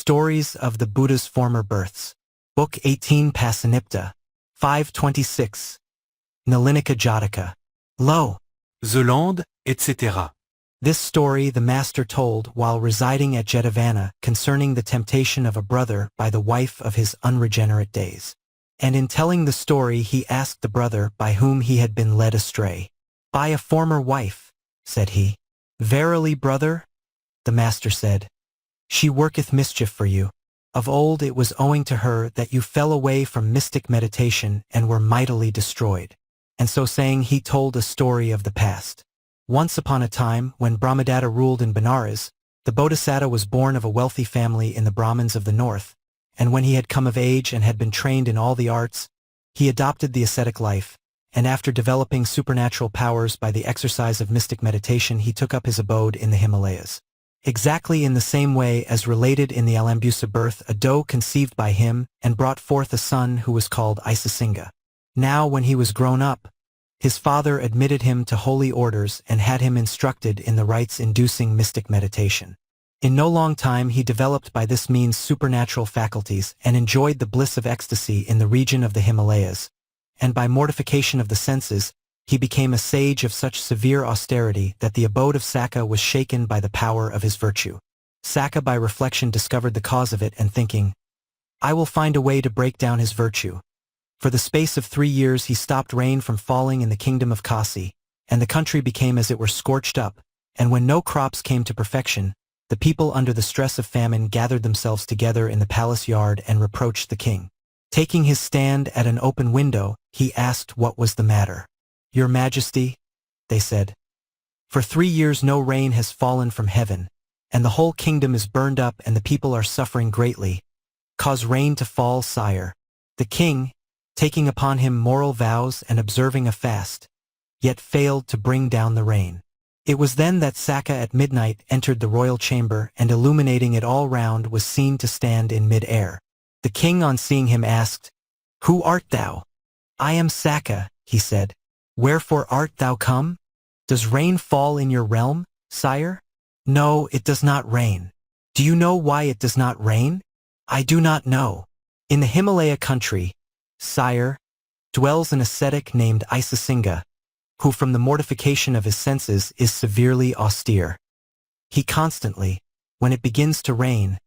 Stories of the Buddha's Former Births. Book 18 Passanipta. 526. Nalinika Jataka. Lo! The Land, etc. This story the master told while residing at Jetavana concerning the temptation of a brother by the wife of his unregenerate days. And in telling the story he asked the brother by whom he had been led astray. By a former wife, said he. Verily, brother, the master said, she worketh mischief for you. Of old it was owing to her that you fell away from mystic meditation and were mightily destroyed. And so saying he told a story of the past. Once upon a time, when Brahmadatta ruled in Benares, the Bodhisattva was born of a wealthy family in the Brahmins of the north, and when he had come of age and had been trained in all the arts, he adopted the ascetic life, and after developing supernatural powers by the exercise of mystic meditation he took up his abode in the Himalayas. Exactly in the same way as related in the Alambusa birth, a doe conceived by him and brought forth a son who was called Isasinga. Now when he was grown up, his father admitted him to holy orders and had him instructed in the rites inducing mystic meditation. In no long time he developed by this means supernatural faculties and enjoyed the bliss of ecstasy in the region of the Himalayas, and by mortification of the senses, he became a sage of such severe austerity that the abode of Saka was shaken by the power of his virtue. Saka by reflection discovered the cause of it and thinking, I will find a way to break down his virtue. For the space of 3 years he stopped rain from falling in the kingdom of Kasi, and the country became as it were scorched up, and when no crops came to perfection, the people under the stress of famine gathered themselves together in the palace yard and reproached the king. Taking his stand at an open window, he asked what was the matter. Your Majesty, they said, for 3 years no rain has fallen from heaven, and the whole kingdom is burned up and the people are suffering greatly. Cause rain to fall, sire. The king, taking upon him moral vows and observing a fast, yet failed to bring down the rain. It was then that Saka at midnight entered the royal chamber and illuminating it all round was seen to stand in mid-air. The king on seeing him asked, Who art thou? I am Saka, he said. Wherefore art thou come? Does rain fall in your realm, sire? No, it does not rain. Do you know why it does not rain? I do not know. In the Himalaya country, sire, dwells an ascetic named Isasinga, who from the mortification of his senses is severely austere. He constantly, when it begins to rain,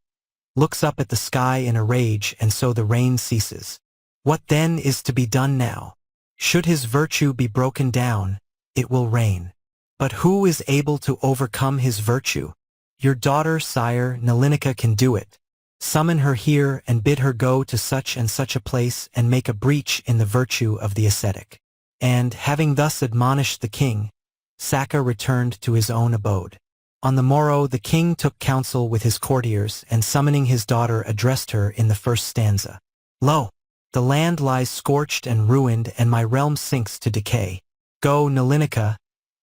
looks up at the sky in a rage and so the rain ceases. What then is to be done now? Should his virtue be broken down, it will rain. But who is able to overcome his virtue? Your daughter, sire, Nalinika can do it. Summon her here and bid her go to such and such a place and make a breach in the virtue of the ascetic. And, having thus admonished the king, Saka returned to his own abode. On the morrow the king took counsel with his courtiers and summoning his daughter addressed her in the first stanza. Lo! The land lies scorched and ruined and my realm sinks to decay. Go, Nalinika,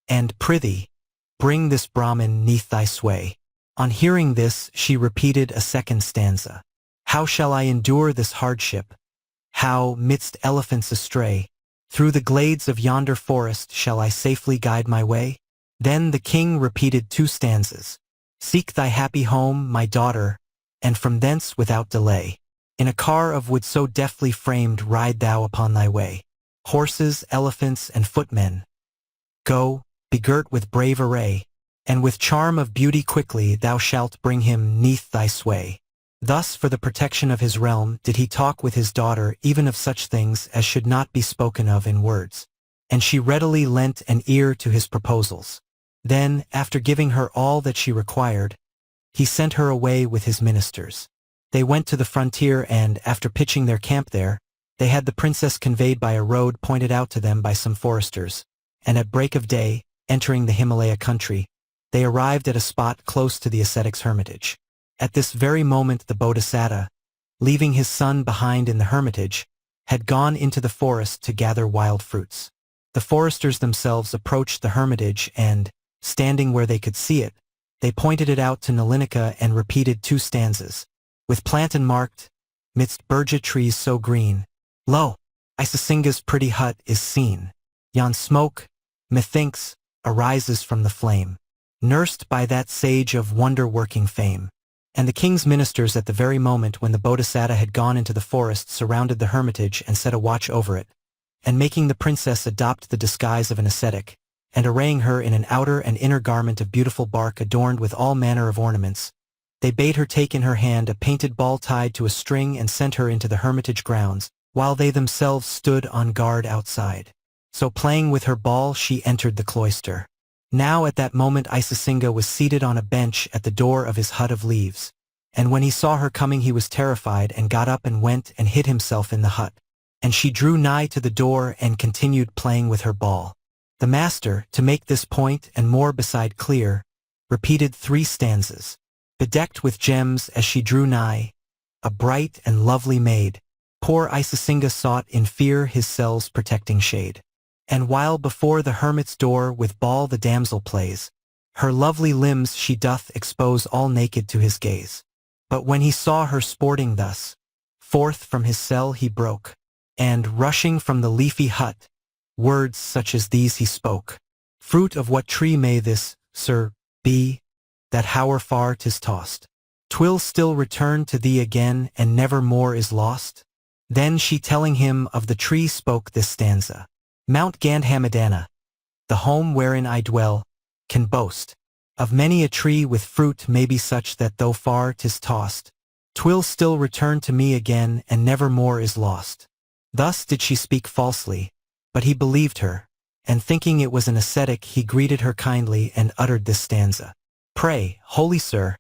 and, prithee, bring this Brahmin neath thy sway. On hearing this, she repeated a second stanza. How shall I endure this hardship? How, midst elephants astray, through the glades of yonder forest shall I safely guide my way? Then the king repeated 2 stanzas. Seek thy happy home, my daughter, and from thence without delay. In a car of wood so deftly framed ride thou upon thy way. Horses, elephants, and footmen. Go, begirt with brave array, and with charm of beauty quickly thou shalt bring him neath thy sway. Thus for the protection of his realm did he talk with his daughter even of such things as should not be spoken of in words. And she readily lent an ear to his proposals. Then, after giving her all that she required, he sent her away with his ministers. They went to the frontier and, after pitching their camp there, they had the princess conveyed by a road pointed out to them by some foresters, and at break of day, entering the Himalaya country, they arrived at a spot close to the ascetic's hermitage. At this very moment the Bodhisattva, leaving his son behind in the hermitage, had gone into the forest to gather wild fruits. The foresters themselves approached the hermitage and, standing where they could see it, they pointed it out to Nalinika and repeated 2 stanzas. With plantain marked, midst burja trees so green, lo! Isasinga's pretty hut is seen. Yon smoke, methinks, arises from the flame, nursed by that sage of wonder-working fame. And the king's ministers at the very moment when the Bodhisattva had gone into the forest surrounded the hermitage and set a watch over it, and making the princess adopt the disguise of an ascetic, and arraying her in an outer and inner garment of beautiful bark adorned with all manner of ornaments, they bade her take in her hand a painted ball tied to a string and sent her into the hermitage grounds, while they themselves stood on guard outside. So playing with her ball she entered the cloister. Now at that moment Isasinga was seated on a bench at the door of his hut of leaves. And when he saw her coming he was terrified and got up and went and hid himself in the hut. And she drew nigh to the door and continued playing with her ball. The master, to make this point and more beside clear, repeated 3 stanzas. Bedecked with gems as she drew nigh, a bright and lovely maid, poor Isasinga sought in fear his cell's protecting shade. And while before the hermit's door with ball the damsel plays, her lovely limbs she doth expose all naked to his gaze. But when he saw her sporting thus, forth from his cell he broke, and, rushing from the leafy hut, words such as these he spoke. Fruit of what tree may this, sir, be, that however far 'tis tossed, 'twill still return to thee again and never more is lost? Then she telling him of the tree spoke this stanza. Mount Gandhamadana, the home wherein I dwell, can boast of many a tree with fruit may be such that though far 'tis tossed, 'twill still return to me again and never more is lost. Thus did she speak falsely, but he believed her, and thinking it was an ascetic he greeted her kindly and uttered this stanza. Pray, holy sir,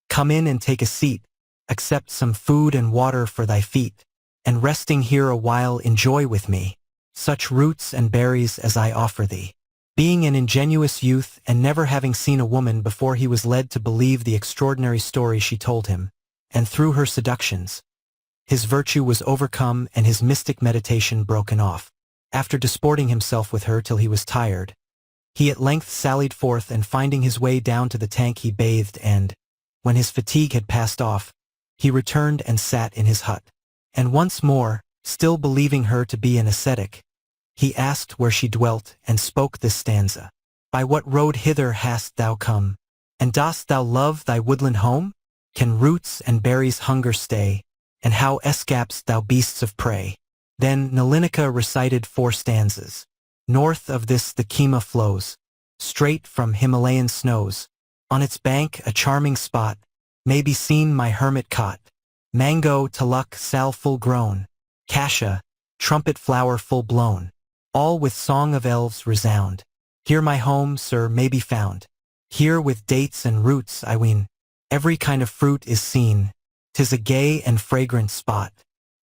come in and take a seat, accept some food and water for thy feet, and resting here a while enjoy with me such roots and berries as I offer thee. Being an ingenuous youth and never having seen a woman before he was led to believe the extraordinary story she told him, and through her seductions, his virtue was overcome and his mystic meditation broken off. After disporting himself with her till he was tired, he at length sallied forth and finding his way down to the tank he bathed and, when his fatigue had passed off, he returned and sat in his hut. And once more, still believing her to be an ascetic, he asked where she dwelt and spoke this stanza. By what road hither hast thou come? And dost thou love thy woodland home? Can roots and berries hunger stay? And how escapest thou beasts of prey? Then Nalinika recited 4 stanzas. North of this the Kema flows, straight from Himalayan snows. On its bank a charming spot, may be seen my hermit cot. Mango, taluk, sal full grown, cassia, trumpet flower full blown. All with song of elves resound. Here my home, sir, may be found. Here with dates and roots, I ween, every kind of fruit is seen. 'Tis a gay and fragrant spot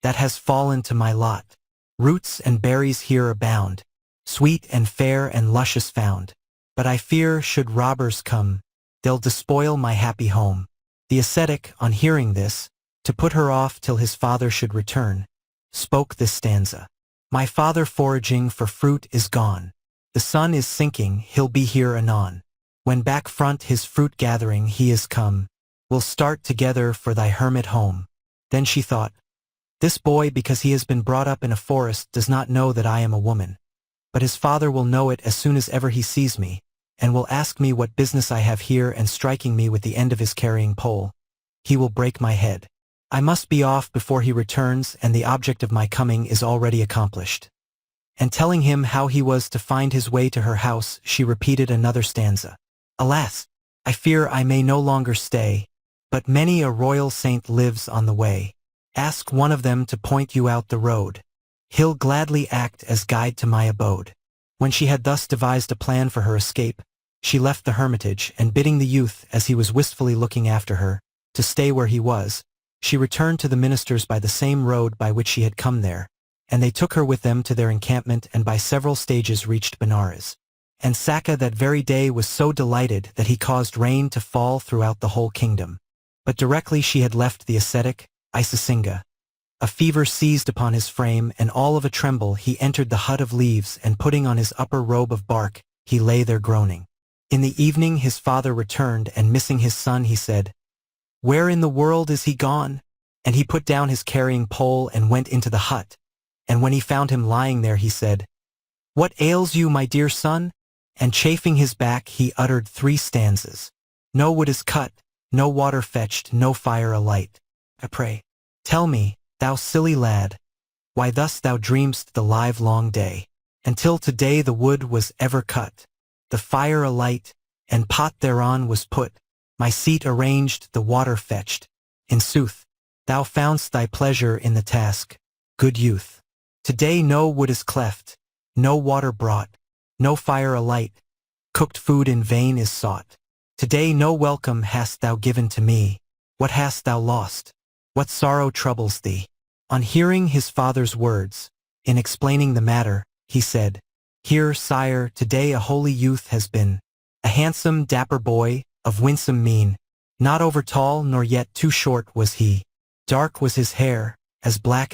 that has fallen to my lot. Roots and berries here abound, sweet and fair and luscious found. But I fear should robbers come, they'll despoil my happy home. The ascetic, on hearing this, to put her off till his father should return, spoke this stanza. My father foraging for fruit is gone. The sun is sinking, he'll be here anon. When back front his fruit gathering he is come, we'll start together for thy hermit home. Then she thought, this boy, because he has been brought up in a forest, does not know that I am a woman. But his father will know it as soon as ever he sees me, and will ask me what business I have here, and striking me with the end of his carrying pole, he will break my head. I must be off before he returns, and the object of my coming is already accomplished. And telling him how he was to find his way to her house, she repeated another stanza. Alas, I fear I may no longer stay, but many a royal saint lives on the way. Ask one of them to point you out the road. He'll gladly act as guide to my abode. When she had thus devised a plan for her escape, she left the hermitage, and bidding the youth, as he was wistfully looking after her, to stay where he was, she returned to the ministers by the same road by which she had come there, and they took her with them to their encampment and by several stages reached Benares. And Saka that very day was so delighted that he caused rain to fall throughout the whole kingdom. But directly she had left the ascetic, Isasinga, a fever seized upon his frame, and all of a tremble he entered the hut of leaves, and putting on his upper robe of bark, he lay there groaning. In the evening his father returned, and missing his son he said, Where in the world is he gone? And he put down his carrying pole and went into the hut, and when he found him lying there he said, What ails you, my dear son? And chafing his back he uttered 3 stanzas. No wood is cut, no water fetched, no fire alight. I pray, tell me, thou silly lad, why thus thou dream'st the livelong day, until today the wood was ever cut, the fire alight, and pot thereon was put, my seat arranged, the water fetched. In sooth, thou foundst thy pleasure in the task, good youth. Today no wood is cleft, no water brought, no fire alight, cooked food in vain is sought. Today no welcome hast thou given to me. What hast thou lost? What sorrow troubles thee? On hearing his father's words, in explaining the matter, he said, Here, sire, today a holy youth has been, a handsome, dapper boy, of winsome mien, not over tall nor yet too short was he. Dark was his hair, as black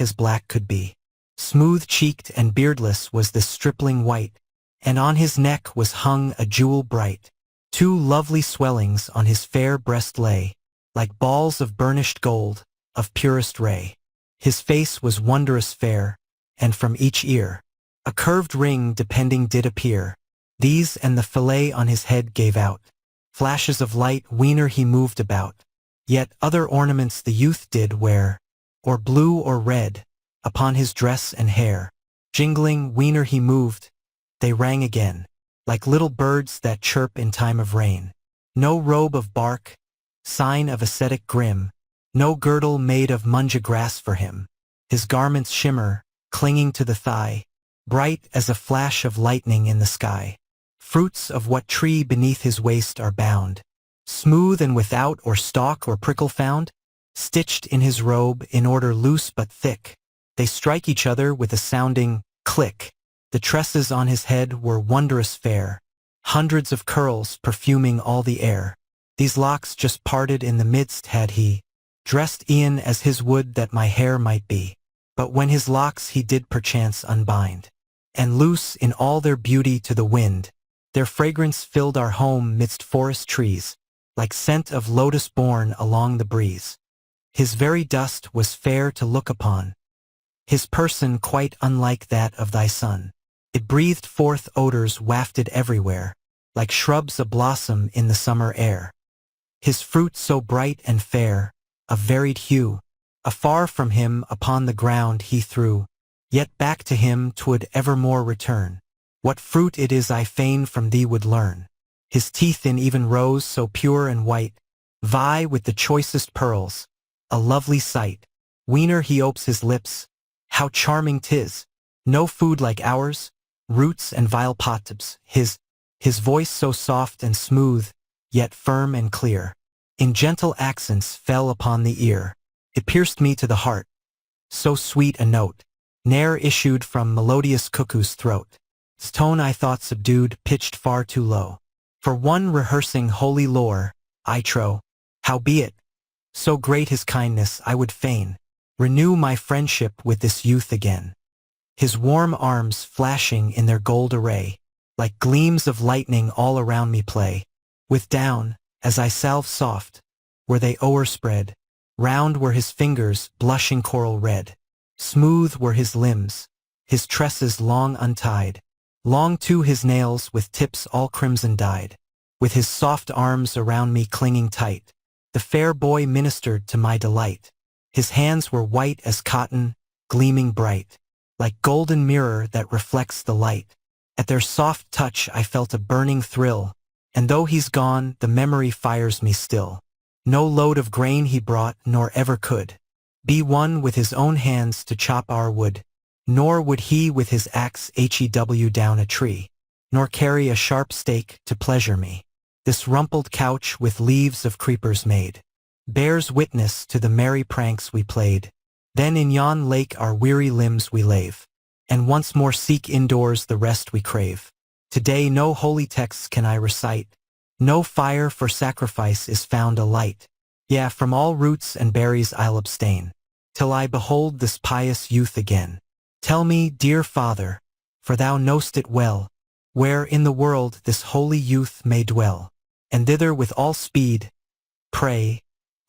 could be. Smooth-cheeked and beardless was this stripling white, and on his neck was hung a jewel bright. 2 lovely swellings on his fair breast lay, like balls of burnished gold, of purest ray. His face was wondrous fair, and from each ear a curved ring depending did appear. These and the fillet on his head gave out flashes of light weener he moved about. Yet other ornaments the youth did wear, or blue or red, upon his dress and hair. Jingling weener he moved, they rang again, like little birds that chirp in time of rain. No robe of bark, sign of ascetic grim, no girdle made of munja grass for him. His garments shimmer, clinging to the thigh, bright as a flash of lightning in the sky. Fruits of what tree beneath his waist are bound, smooth and without or stalk or prickle found, stitched in his robe in order loose but thick. They strike each other with a sounding click. The tresses on his head were wondrous fair, hundreds of curls perfuming all the air. These locks just parted in the midst had he, dressed e'en as his would that my hair might be. But when his locks he did perchance unbind, and loose in all their beauty to the wind, their fragrance filled our home midst forest trees, like scent of lotus borne along the breeze. His very dust was fair to look upon, his person quite unlike that of thy son. It breathed forth odors wafted everywhere, like shrubs ablossom in the summer air. His fruit so bright and fair, of varied hue, afar from him upon the ground he threw, yet back to him 'twould evermore return. What fruit it is I fain from thee would learn. His teeth in even rows so pure and white, vie with the choicest pearls, a lovely sight. Weener he opes his lips, how charming 'tis, no food like ours, roots and vile potibs. His voice so soft and smooth, yet firm and clear, in gentle accents fell upon the ear. It pierced me to the heart, so sweet a note, ne'er issued from melodious cuckoo's throat. His tone I thought subdued, pitched far too low, for one rehearsing holy lore, I trow. Howbeit, so great his kindness, I would fain renew my friendship with this youth again. His warm arms flashing in their gold array, like gleams of lightning all around me play. With down, as I salve soft, were they o'erspread, round were his fingers, blushing coral red. Smooth were his limbs, his tresses long untied, long too his nails with tips all crimson dyed. With his soft arms around me clinging tight, the fair boy ministered to my delight. His hands were white as cotton, gleaming bright, like golden mirror that reflects the light. At their soft touch I felt a burning thrill, and though he's gone, the memory fires me still. No load of grain he brought, nor ever could be one with his own hands to chop our wood, nor would he with his axe hew down a tree, nor carry a sharp stake to pleasure me. This rumpled couch with leaves of creepers made bears witness to the merry pranks we played. Then in yon lake our weary limbs we lave, and once more seek indoors the rest we crave. Today no holy texts can I recite, no fire for sacrifice is found alight. Yea, from all roots and berries I'll abstain, till I behold this pious youth again. Tell me, dear father, for thou know'st it well, where in the world this holy youth may dwell. And thither with all speed, pray,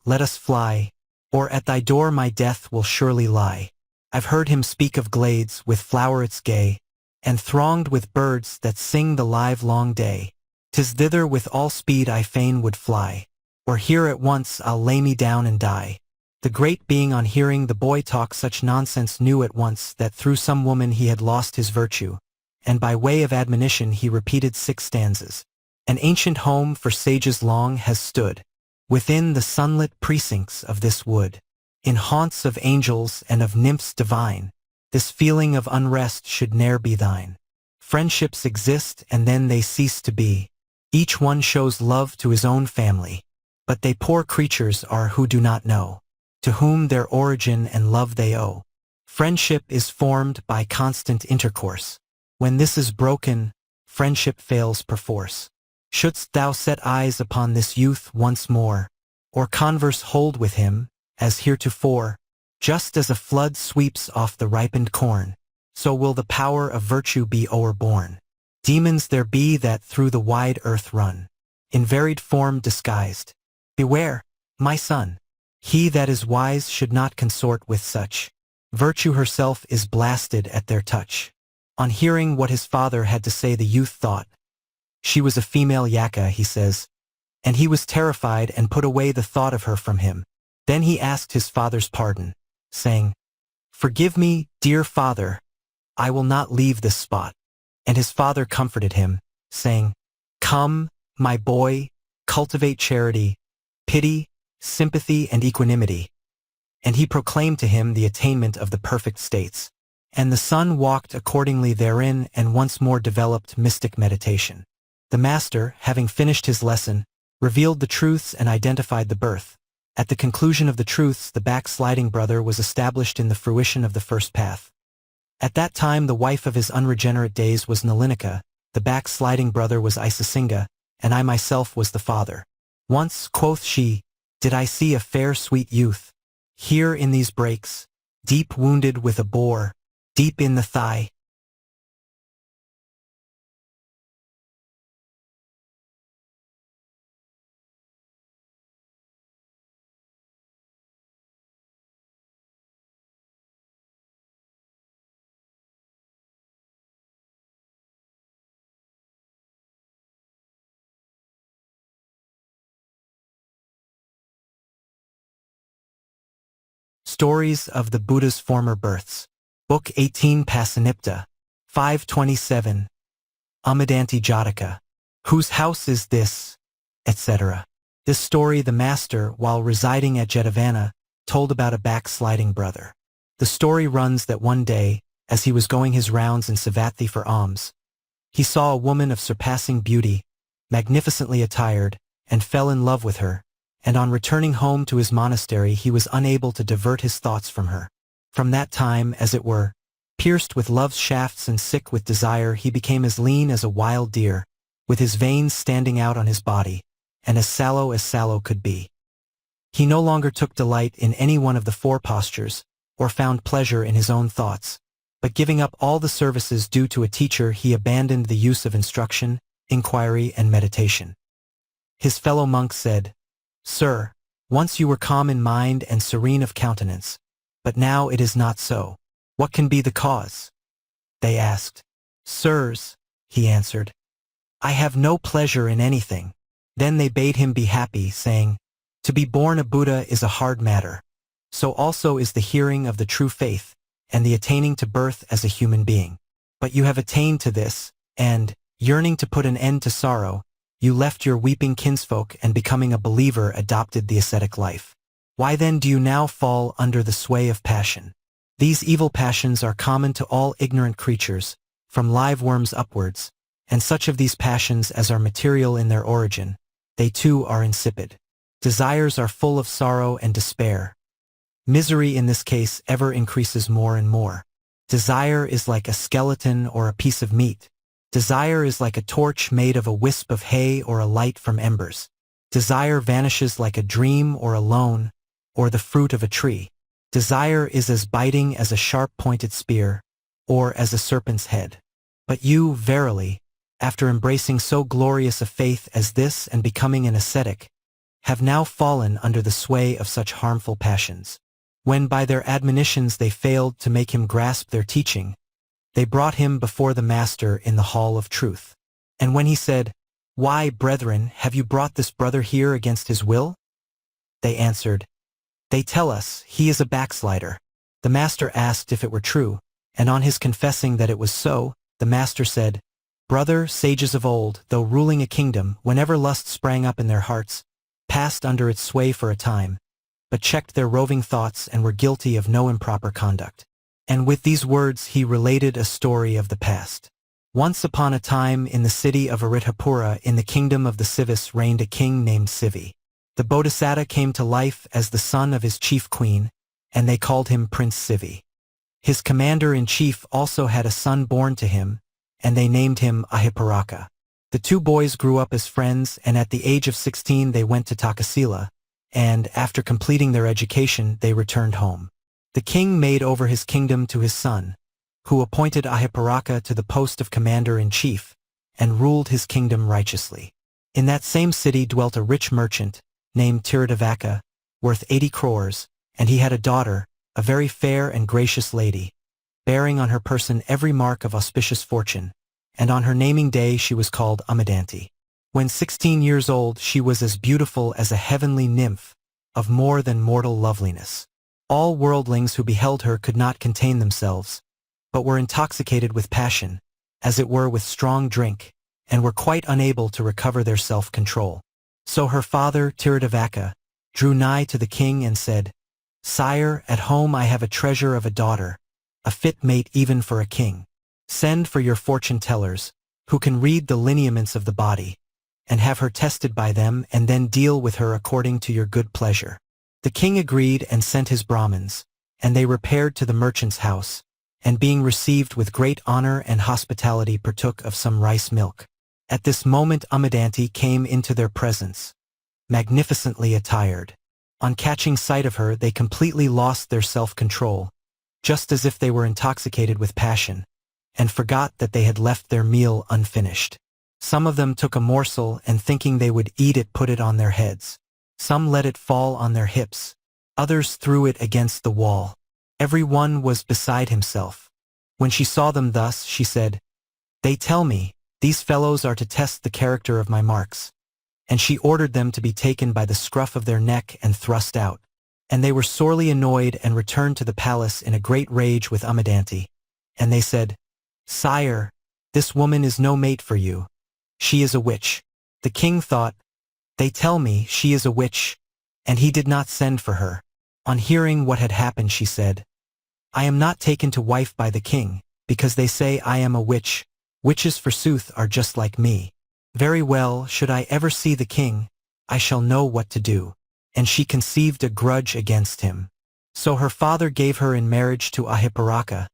let us fly, or at thy door my death will surely lie. I've heard him speak of glades with flowerets gay, and thronged with birds that sing the live long day. 'Tis thither with all speed I fain would fly, or here at once I'll lay me down and die. The great being on hearing the boy talk such nonsense knew at once that through some woman he had lost his virtue, and by way of admonition he repeated 6 stanzas. An ancient home for sages long has stood, within the sunlit precincts of this wood. In haunts of angels and of nymphs divine, this feeling of unrest should ne'er be thine. Friendships exist and then they cease to be. Each one shows love to his own family, but they poor creatures are who do not know, to whom their origin and love they owe. Friendship is formed by constant intercourse. When this is broken, friendship fails perforce. Shouldst thou set eyes upon this youth once more, or converse hold with him, as heretofore, just as a flood sweeps off the ripened corn, so will the power of virtue be o'erborne. Demons there be that through the wide earth run, in varied form disguised. Beware, my son, he that is wise should not consort with such. Virtue herself is blasted at their touch. On hearing what his father had to say, the youth thought, she was a female Jātaka, he says, and he was terrified and put away the thought of her from him. Then he asked his father's pardon, saying, "Forgive me, dear father, I will not leave this spot." And his father comforted him, saying, "Come, my boy, cultivate charity, pity, sympathy, and equanimity." And he proclaimed to him the attainment of the perfect states. And the son walked accordingly therein and once more developed mystic meditation. The master, having finished his lesson, revealed the truths and identified the birth. At the conclusion of the truths, the backsliding brother was established in the fruition of the first path. At that time the wife of his unregenerate days was Nalinika, the backsliding brother was Isasinga, and I myself was the father. Once, quoth she, did I see a fair sweet youth, here in these breaks, deep wounded with a bore, deep in the thigh. Stories of the Buddha's Former Births. Book 18 Passanipta. 527. Ummadanti Jataka. Whose house is this? Etc. This story the master, while residing at Jetavana, told about a backsliding brother. The story runs that one day, as he was going his rounds in Savatthi for alms, he saw a woman of surpassing beauty, magnificently attired, and fell in love with her, and on returning home to his monastery he was unable to divert his thoughts from her. From that time, as it were, pierced with love's shafts and sick with desire, he became as lean as a wild deer, with his veins standing out on his body, and as sallow could be. He no longer took delight in any one of the 4 postures, or found pleasure in his own thoughts, but giving up all the services due to a teacher, he abandoned the use of instruction, inquiry, and meditation. His fellow monks said, "Sir, once you were calm in mind and serene of countenance, but now it is not so. What can be the cause?" They asked. "Sirs," he answered, "I have no pleasure in anything." Then they bade him be happy, saying, "To be born a Buddha is a hard matter. So also is the hearing of the true faith, and the attaining to birth as a human being. But you have attained to this, and, yearning to put an end to sorrow, you left your weeping kinsfolk and becoming a believer adopted the ascetic life. Why then do you now fall under the sway of passion? These evil passions are common to all ignorant creatures, from live worms upwards, and such of these passions as are material in their origin, they too are insipid. Desires are full of sorrow and despair. Misery in this case ever increases more and more. Desire is like a skeleton or a piece of meat. Desire is like a torch made of a wisp of hay or a light from embers. Desire vanishes like a dream or a loan, or the fruit of a tree. Desire is as biting as a sharp-pointed spear, or as a serpent's head. But you, verily, after embracing so glorious a faith as this and becoming an ascetic, have now fallen under the sway of such harmful passions. When by their admonitions they failed to make him grasp their teaching, they brought him before the master in the hall of truth. And when he said, "Why, brethren, have you brought this brother here against his will?" They answered, "They tell us he is a backslider." The master asked if it were true, and on his confessing that it was so, the master said, "Brother, sages of old, though ruling a kingdom, whenever lust sprang up in their hearts, passed under its sway for a time, but checked their roving thoughts and were guilty of no improper conduct." And with these words he related a story of the past. Once upon a time in the city of Aritapura in the kingdom of the Sivis reigned a king named Sivi. The Bodhisattva came to life as the son of his chief queen, and they called him Prince Sivi. His commander-in-chief also had a son born to him, and they named him Ahiparaka. The two boys grew up as friends, and at the age of 16 they went to Takasila, and, after completing their education, they returned home. The king made over his kingdom to his son, who appointed Ahiparaka to the post of commander-in-chief, and ruled his kingdom righteously. In that same city dwelt a rich merchant, named Tiradavaka, worth 80 crores, and he had a daughter, a very fair and gracious lady, bearing on her person every mark of auspicious fortune, and on her naming day she was called Ummadanti. When 16 years old she was as beautiful as a heavenly nymph, of more than mortal loveliness. All worldlings who beheld her could not contain themselves, but were intoxicated with passion, as it were with strong drink, and were quite unable to recover their self-control. So her father, Tiradavaka, drew nigh to the king and said, "Sire, at home I have a treasure of a daughter, a fit mate even for a king. Send for your fortune-tellers, who can read the lineaments of the body, and have her tested by them, and then deal with her according to your good pleasure." The king agreed and sent his Brahmins, and they repaired to the merchant's house, and being received with great honor and hospitality partook of some rice milk. At this moment Ummadanti came into their presence, magnificently attired. On catching sight of her they completely lost their self-control, just as if they were intoxicated with passion, and forgot that they had left their meal unfinished. Some of them took a morsel and thinking they would eat it put it on their heads. Some let it fall on their hips. Others threw it against the wall. Every one was beside himself. When she saw them thus, she said, "They tell me, these fellows are to test the character of my marks." And she ordered them to be taken by the scruff of their neck and thrust out. And they were sorely annoyed and returned to the palace in a great rage with Ummadanti. And they said, "Sire, this woman is no mate for you. She is a witch." The king thought, "They tell me she is a witch," and he did not send for her. On hearing what had happened she said, "I am not taken to wife by the king, because they say I am a witch. Witches forsooth are just like me. Very well, should I ever see the king, I shall know what to do." And she conceived a grudge against him. So her father gave her in marriage to Ahiparaka,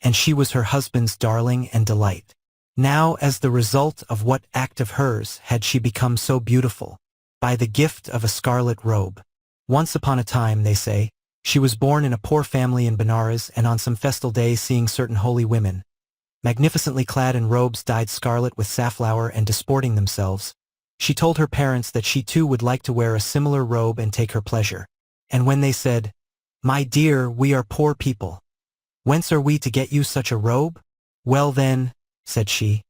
and she was her husband's darling and delight. Now, as the result of what act of hers had she become so beautiful? By the gift of a scarlet robe. Once upon a time, they say, she was born in a poor family in Benares, and on some festal day, seeing certain holy women, magnificently clad in robes dyed scarlet with safflower and disporting themselves, she told her parents that she too would like to wear a similar robe and take her pleasure. And when they said, "My dear, we are poor people. Whence are we to get you such a robe?" "Well then," said she,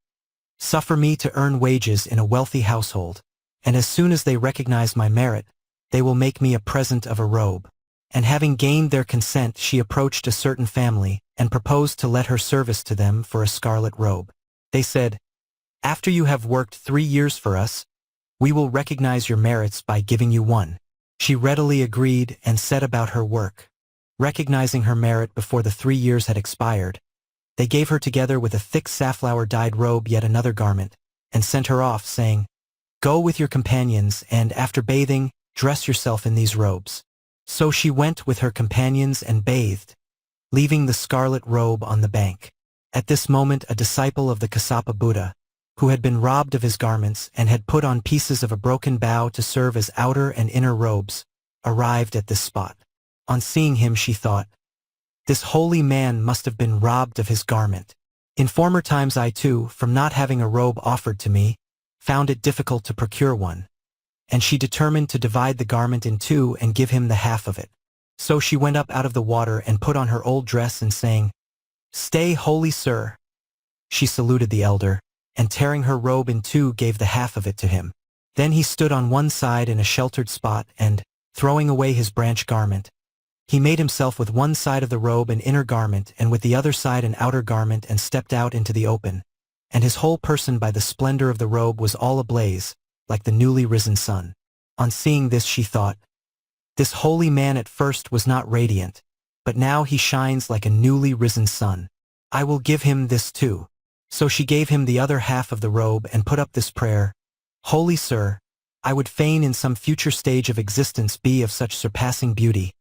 "suffer me to earn wages in a wealthy household, and as soon as they recognize my merit, they will make me a present of a robe." And having gained their consent, she approached a certain family, and proposed to let her service to them for a scarlet robe. They said, "After you have worked 3 years for us, we will recognize your merits by giving you one." She readily agreed and set about her work. Recognizing her merit before the 3 years had expired, they gave her together with a thick safflower-dyed robe yet another garment, and sent her off, saying, "Go with your companions, and after bathing, dress yourself in these robes." So she went with her companions and bathed, leaving the scarlet robe on the bank. At this moment a disciple of the Kassapa Buddha, who had been robbed of his garments and had put on pieces of a broken bough to serve as outer and inner robes, arrived at this spot. On seeing him she thought, "This holy man must have been robbed of his garment. In former times I too, from not having a robe offered to me, found it difficult to procure one." And she determined to divide the garment in two and give him the half of it. So she went up out of the water and put on her old dress and saying, "Stay, holy sir." She saluted the elder, and tearing her robe in two gave the half of it to him. Then he stood on one side in a sheltered spot and, throwing away his branch garment, he made himself with one side of the robe an inner garment and with the other side an outer garment and stepped out into the open, and his whole person by the splendor of the robe was all ablaze, like the newly risen sun. On seeing this she thought, "This holy man at first was not radiant, but now he shines like a newly risen sun. I will give him this too." So she gave him the other half of the robe and put up this prayer, "Holy Sir, I would fain in some future stage of existence be of such surpassing beauty,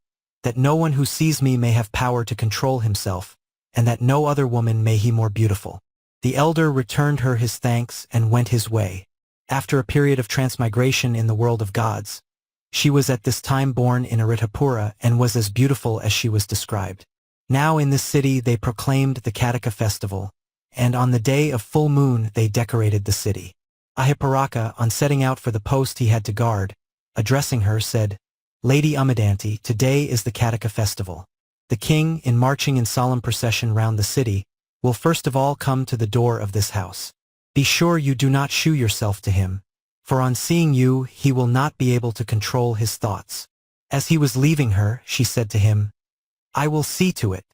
that no one who sees me may have power to control himself, and that no other woman may he more beautiful." The elder returned her his thanks and went his way. After a period of transmigration in the world of gods, she was at this time born in Aritapura and was as beautiful as she was described. Now in this city they proclaimed the Jataka festival, and on the day of full moon they decorated the city. Ahipuraka, on setting out for the post he had to guard, addressing her, said, "Lady Ummadanti, today is the Jataka festival. The king, in marching in solemn procession round the city, will first of all come to the door of this house. Be sure you do not shew yourself to him, for on seeing you he will not be able to control his thoughts." As he was leaving her, she said to him, "I will see to it."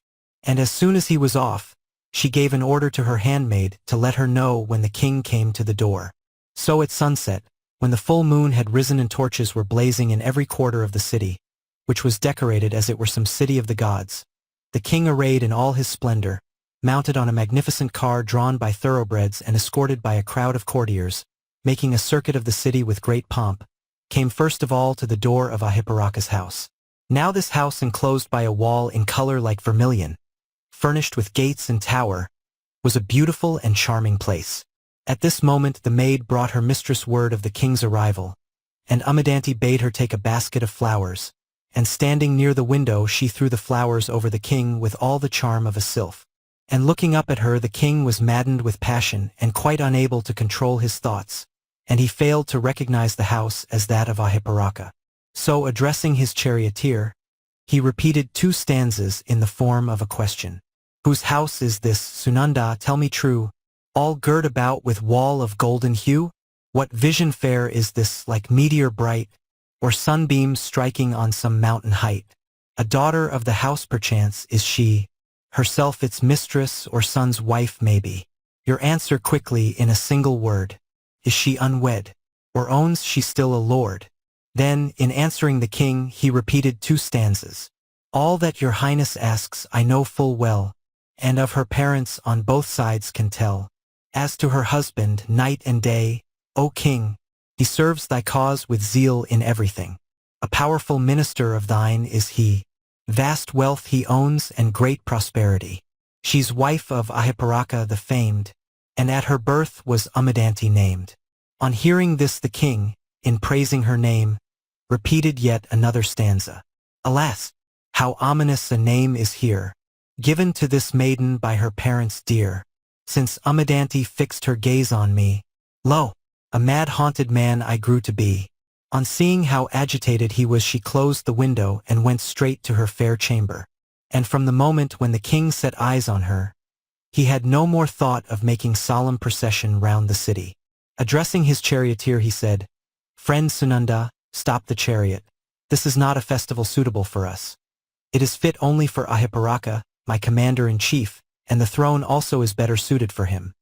And as soon as he was off, she gave an order to her handmaid to let her know when the king came to the door. So at sunset, when the full moon had risen and torches were blazing in every quarter of the city, which was decorated as it were some city of the gods, the king, arrayed in all his splendor, mounted on a magnificent car drawn by thoroughbreds and escorted by a crowd of courtiers, making a circuit of the city with great pomp, came first of all to the door of Ahipuraka's house. Now this house, enclosed by a wall in color like vermilion, furnished with gates and tower, was a beautiful and charming place. At this moment the maid brought her mistress word of the king's arrival, and Ummadanti bade her take a basket of flowers, and standing near the window she threw the flowers over the king with all the charm of a sylph. And looking up at her the king was maddened with passion and quite unable to control his thoughts, and he failed to recognize the house as that of Ahipuraka. So addressing his charioteer, he repeated two stanzas in the form of a question. "Whose house is this, Sunanda, tell me true, all girt about with wall of golden hue? What vision fair is this, like meteor bright, or sunbeams striking on some mountain height? A daughter of the house perchance is she, herself its mistress or son's wife maybe. Your answer quickly in a single word. Is she unwed, or owns she still a lord?" Then, in answering the king, he repeated two stanzas. "All that your highness asks I know full well, and of her parents on both sides can tell. As to her husband, night and day, O king, he serves thy cause with zeal in everything. A powerful minister of thine is he. Vast wealth he owns and great prosperity. She's wife of Ahipuraka the famed, and at her birth was Ummadanti named." On hearing this the king, in praising her name, repeated yet another stanza. "Alas, how ominous a name is here, given to this maiden by her parents dear. Since Ummadanti fixed her gaze on me, lo, a mad-haunted man I grew to be." On seeing how agitated he was she closed the window and went straight to her fair chamber. And from the moment when the king set eyes on her, he had no more thought of making solemn procession round the city. Addressing his charioteer he said, "Friend Sunanda, stop the chariot. This is not a festival suitable for us. It is fit only for Ahipuraka, my commander-in-chief, and the throne also is better suited for him."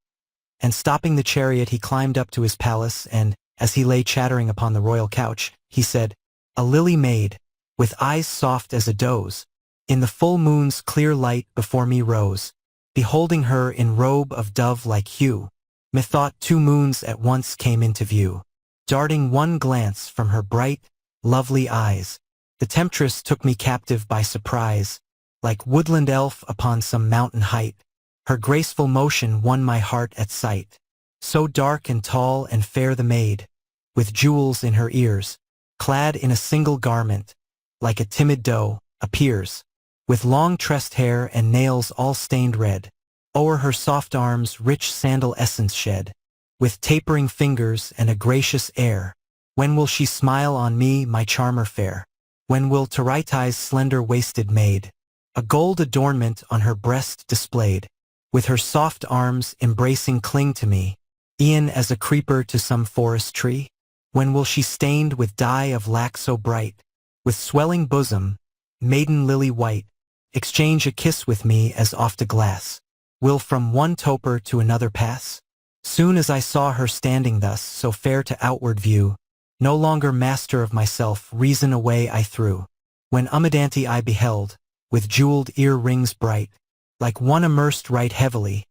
And stopping the chariot he climbed up to his palace and, as he lay chattering upon the royal couch, he said, "A lily maid, with eyes soft as a doe's, in the full moon's clear light before me rose. Beholding her in robe of dove-like hue, methought two moons at once came into view. Darting one glance from her bright, lovely eyes, the temptress took me captive by surprise. Like woodland elf upon some mountain height, her graceful motion won my heart at sight. So dark and tall and fair the maid, with jewels in her ears, clad in a single garment, like a timid doe, appears, with long tressed hair and nails all stained red. O'er her soft arms rich sandal essence shed, with tapering fingers and a gracious air. When will she smile on me, my charmer fair? When will Taraitai's slender-waisted maid, a gold adornment on her breast displayed, with her soft arms embracing cling to me? E'en as a creeper to some forest tree? When will she stained with dye of lac so bright, with swelling bosom, maiden lily white, exchange a kiss with me as oft a glass, will from one toper to another pass? Soon as I saw her standing thus, so fair to outward view, no longer master of myself, reason away I threw. When Ummadanti I beheld, with jeweled ear-rings bright, like one immersed right heavily,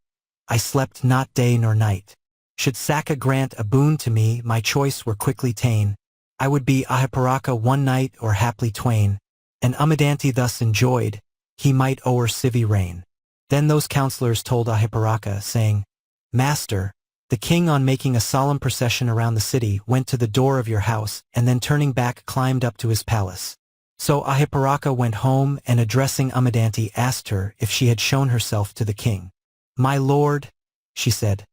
I slept not day nor night. Should Saka grant a boon to me, my choice were quickly ta'en. I would be Ahiparaka one night or haply twain, and Ummadanti thus enjoyed, he might o'er Sivi reign. Then those counselors told Ahiparaka, saying, Master, the king on making a solemn procession around the city went to the door of your house and then turning back climbed up to his palace. So Ahiparaka went home and addressing Ummadanti asked her if she had shown herself to the king. My lord, she said,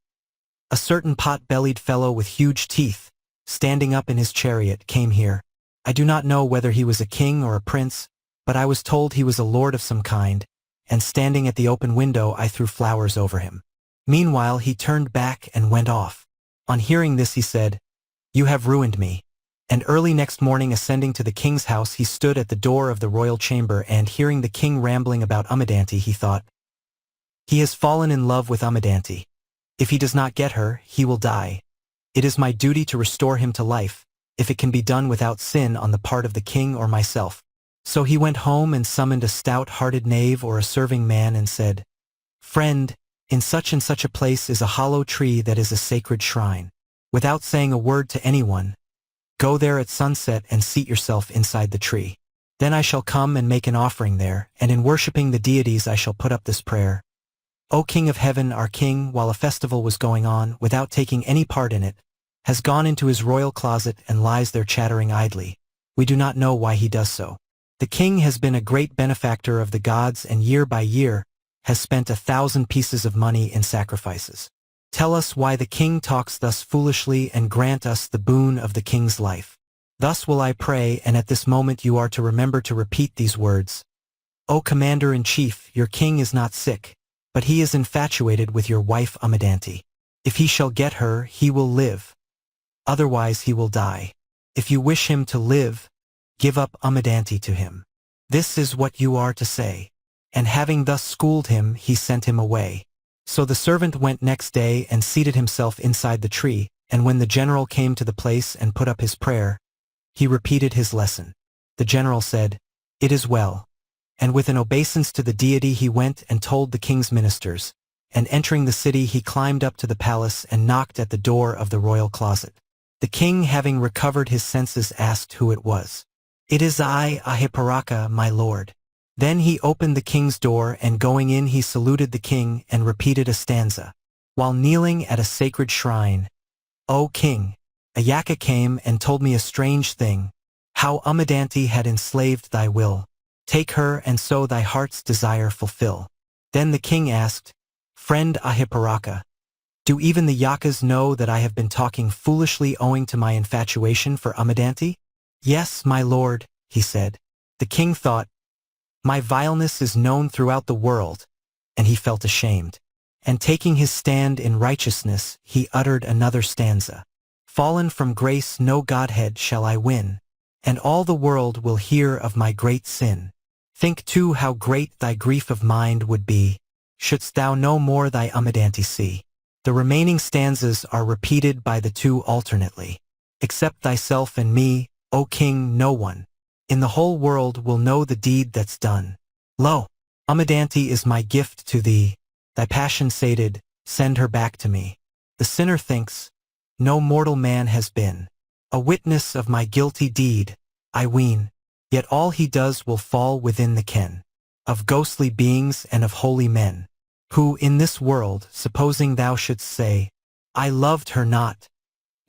a certain pot-bellied fellow with huge teeth, standing up in his chariot, came here. I do not know whether he was a king or a prince, but I was told he was a lord of some kind, and standing at the open window I threw flowers over him. Meanwhile he turned back and went off. On hearing this he said, You have ruined me. And early next morning ascending to the king's house he stood at the door of the royal chamber and hearing the king rambling about Ummadanti he thought, He has fallen in love with Ummadanti. If he does not get her, he will die. It is my duty to restore him to life, if it can be done without sin on the part of the king or myself. So he went home and summoned a stout-hearted knave or a serving man and said, Friend, in such and such a place is a hollow tree that is a sacred shrine. Without saying a word to anyone, go there at sunset and seat yourself inside the tree. Then I shall come and make an offering there, and in worshipping the deities I shall put up this prayer. O King of Heaven, our king, while a festival was going on, without taking any part in it, has gone into his royal closet and lies there chattering idly. We do not know why he does so. The king has been a great benefactor of the gods and year by year has spent 1,000 pieces of money in sacrifices. Tell us why the king talks thus foolishly and grant us the boon of the king's life. Thus will I pray, and at this moment you are to remember to repeat these words. O Commander-in-Chief, your king is not sick, but he is infatuated with your wife Ummadanti. If he shall get her, he will live. Otherwise he will die. If you wish him to live, give up Ummadanti to him. This is what you are to say. And having thus schooled him, he sent him away. So the servant went next day and seated himself inside the tree, and when the general came to the place and put up his prayer, he repeated his lesson. The general said, It is well. And with an obeisance to the deity he went and told the king's ministers, and entering the city he climbed up to the palace and knocked at the door of the royal closet. The king, having recovered his senses, asked who it was. It is I, Ahiparaka, my lord. Then he opened the king's door and going in he saluted the king and repeated a stanza. While kneeling at a sacred shrine, O king, a Jātaka came and told me a strange thing, how Ummadanti had enslaved thy will. Take her and so thy heart's desire fulfill. Then the king asked, Friend Ahiparaka, do even the Jātakas know that I have been talking foolishly owing to my infatuation for Ummadanti? Yes, my lord, he said. The king thought, My vileness is known throughout the world, and he felt ashamed. And taking his stand in righteousness, he uttered another stanza. Fallen from grace no godhead shall I win, and all the world will hear of my great sin. Think too how great thy grief of mind would be, shouldst thou no more thy Ummadanti see. The remaining stanzas are repeated by the two alternately. Except thyself and me, O king, no one in the whole world will know the deed that's done. Lo, Ummadanti is my gift to thee. Thy passion sated, send her back to me. The sinner thinks, no mortal man has been a witness of my guilty deed, I ween. Yet all he does will fall within the ken of ghostly beings and of holy men, who in this world, supposing thou shouldst say, I loved her not,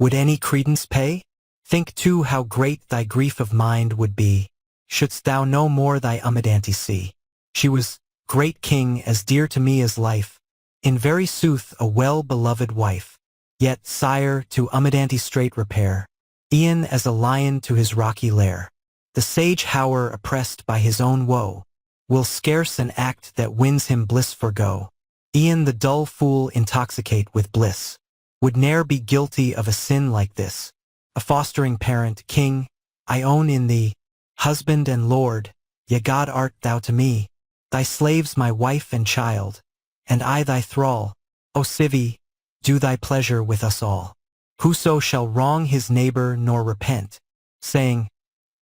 would any credence pay? Think too how great thy grief of mind would be, shouldst thou no more thy Ummadanti see. She was, great king, as dear to me as life, in very sooth a well-beloved wife. Yet, sire, to Ummadanti straight repair, e'en as a lion to his rocky lair. The sage hower oppressed by his own woe, will scarce an act that wins him bliss forego. E'en the dull fool intoxicate with bliss. would ne'er be guilty of a sin like this. A fostering parent, king, I own in thee, husband and lord, yea God art thou to me, thy slaves my wife and child, and I thy thrall. O Sivi, do thy pleasure with us all. Whoso shall wrong his neighbor nor repent, saying,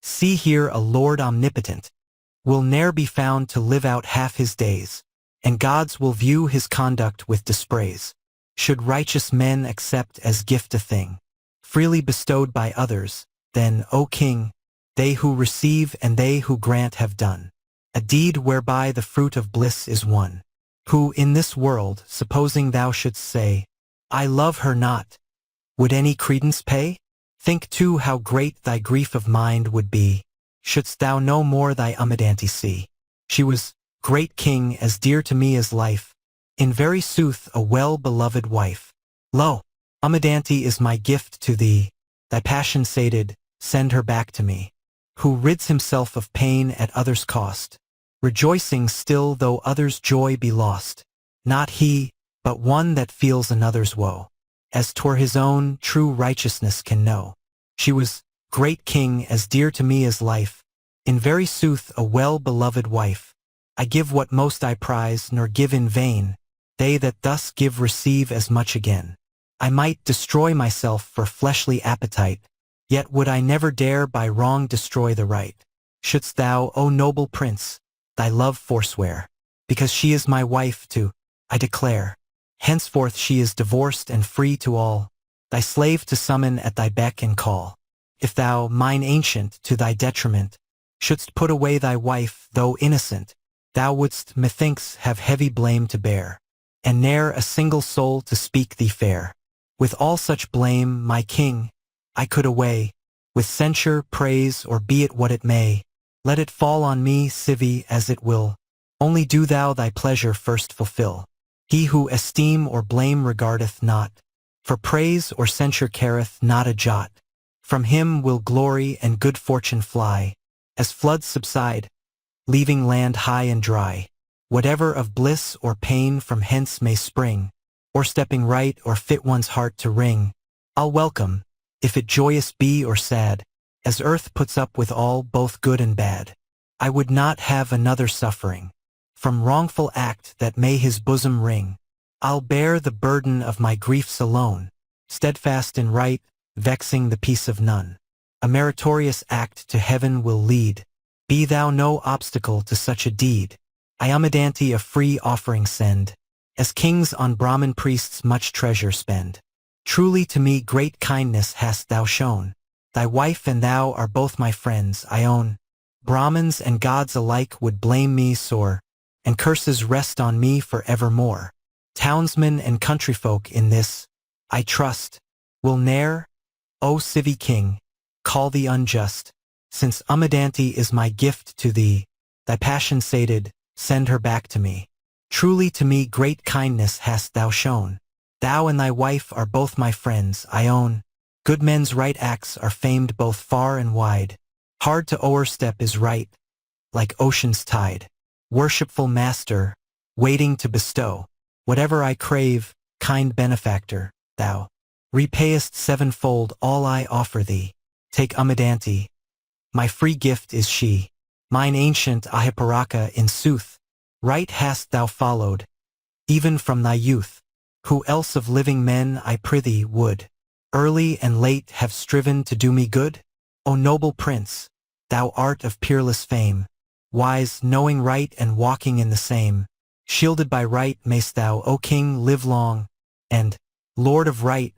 see here a Lord omnipotent, will ne'er be found to live out half his days, and gods will view his conduct with dispraise. Should righteous men accept as gift a thing, freely bestowed by others, then, O King, they who receive and they who grant have done a deed whereby the fruit of bliss is won. Who in this world, supposing thou shouldst say, I love her not, would any credence pay? Think too how great thy grief of mind would be, shouldst thou no more thy Ummadanti see. She was, great king, as dear to me as life, in very sooth a well-beloved wife. Lo, Ummadanti is my gift to thee, thy passion sated, send her back to me. Who rids himself of pain at others' cost, rejoicing still though others' joy be lost. Not he, but one that feels another's woe, as 'twere his own, true righteousness can know. She was, great king, as dear to me as life, in very sooth a well-beloved wife. I give what most I prize, nor give in vain, they that thus give receive as much again. I might destroy myself for fleshly appetite, yet would I never dare by wrong destroy the right. Shouldst thou, O noble prince, thy love forswear, because she is my wife to, I declare, henceforth she is divorced and free to all, thy slave to summon at thy beck and call. If thou, mine ancient, to thy detriment, shouldst put away thy wife, though innocent, thou wouldst, methinks, have heavy blame to bear, and ne'er a single soul to speak thee fair. With all such blame, my king, I could away, with censure, praise, or be it what it may, let it fall on me, Sivi, as it will. Only do thou thy pleasure first fulfill. He who esteem or blame regardeth not, for praise or censure careth not a jot. From him will glory and good fortune fly, as floods subside, leaving land high and dry. Whatever of bliss or pain from hence may spring, or stepping right or fit one's heart to ring, I'll welcome, if it joyous be or sad, as earth puts up with all both good and bad. I would not have another suffering from wrongful act that may his bosom wring. I'll bear the burden of my griefs alone, steadfast in right, vexing the peace of none. A meritorious act to heaven will lead, be thou no obstacle to such a deed. I Ummadanti a free offering send, as kings on Brahmin priests much treasure spend. Truly to me great kindness hast thou shown, thy wife and thou are both my friends, I own. Brahmins and gods alike would blame me sore, and curses rest on me for evermore. Townsmen and countryfolk in this, I trust, will ne'er, O Sivi king, call thee unjust, since Ummadanti is my gift to thee, thy passion sated, send her back to me. Truly to me great kindness hast thou shown, thou and thy wife are both my friends, I own. Good men's right acts are famed both far and wide, hard to o'erstep is right, like ocean's tide. Worshipful master, waiting to bestow, whatever I crave, kind benefactor, thou repayest sevenfold all I offer thee. Take Ummadanti, my free gift is she, mine ancient Ahiparaka in sooth, right hast thou followed, even from thy youth. Who else of living men, I prithee, would early and late have striven to do me good? O noble prince, thou art of peerless fame, wise, knowing right and walking in the same. Shielded by right mayst thou, O king, live long, and, lord of right,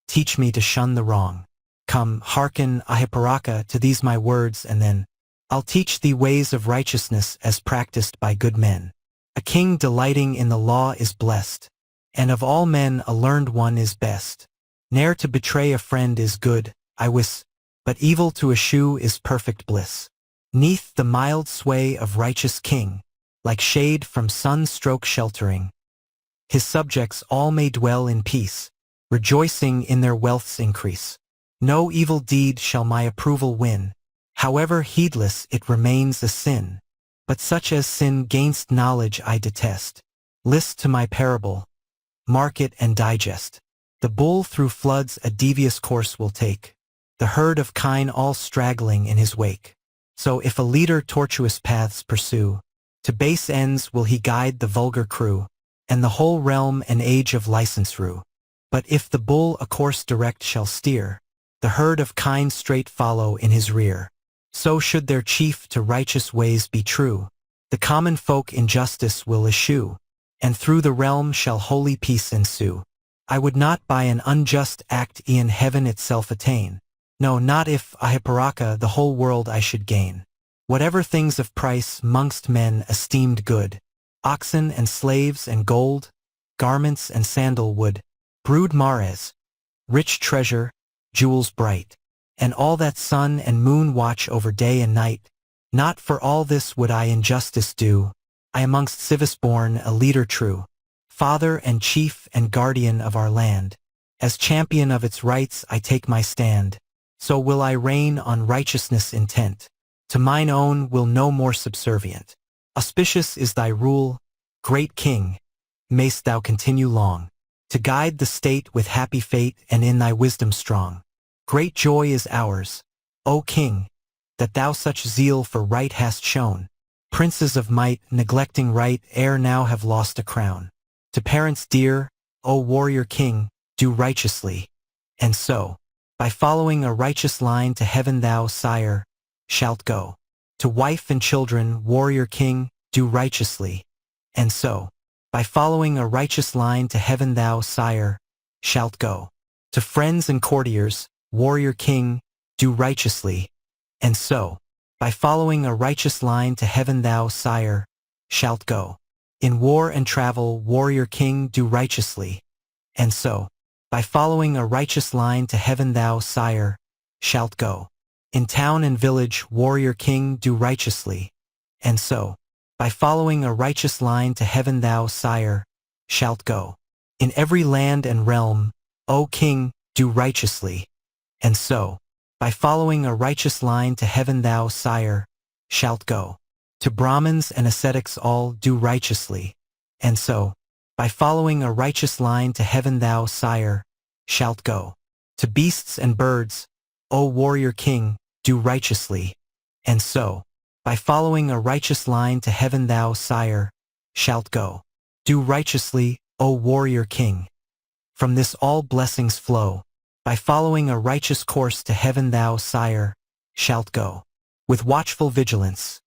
teach me to shun the wrong. Come, hearken, Ahiparaka, to these my words, and then I'll teach thee ways of righteousness as practiced by good men. A king delighting in the law is blessed, and of all men a learned one is best. Ne'er to betray a friend is good, I wis, but evil to eschew is perfect bliss. Neath the mild sway of righteous king, like shade from sun's stroke sheltering, his subjects all may dwell in peace, rejoicing in their wealth's increase. No evil deed shall my approval win, however heedless it remains a sin. But such as sin gainst knowledge I detest. List to my parable, mark it and digest. The bull through floods a devious course will take, the herd of kine all straggling in his wake. So if a leader tortuous paths pursue, to base ends will he guide the vulgar crew, and the whole realm an age of license rue. But if the bull a course direct shall steer, the herd of kine straight follow in his rear. So should their chief to righteous ways be true, the common folk in justice will eschew, and through the realm shall holy peace ensue. I would not by an unjust act e'en heaven itself attain. No, not if, Ahipparaka, the whole world I should gain. Whatever things of price mongst men esteemed good, oxen and slaves and gold, garments and sandalwood, brood mares, rich treasure, jewels bright, and all that sun and moon watch over day and night, not for all this would I injustice do. I amongst civis born a leader true, father and chief and guardian of our land. As champion of its rights I take my stand, so will I reign on righteousness intent. To mine own will no more subservient. Auspicious is thy rule, great king, mayst thou continue long, to guide the state with happy fate and in thy wisdom strong. Great joy is ours, O king, that thou such zeal for right hast shown. Princes of might, neglecting right, ere now have lost a crown. To parents dear, O warrior king, do righteously, and so, by following a righteous line to heaven thou, sire, shalt go. To wife and children, warrior king, do righteously, and so, by following a righteous line to heaven thou, sire, shalt go. To friends and courtiers, warrior king, do righteously, and so, by following a righteous line to heaven thou, sire, shalt go. In war and travel, warrior king, do righteously, and so, by following a righteous line to heaven thou, sire, shalt go. In town and village, warrior king, do righteously, and so, by following a righteous line to heaven thou, sire, shalt go. In every land and realm, O king, do righteously, and so, by following a righteous line to heaven thou, sire, shalt go. To Brahmins and ascetics all, do righteously, and so, by following a righteous line to heaven thou, sire, shalt go. To beasts and birds, O warrior king, do righteously, and so, by following a righteous line to heaven thou, sire, shalt go. Do righteously, O warrior king. From this all blessings flow, by following a righteous course to heaven thou, sire, shalt go. With watchful vigilance,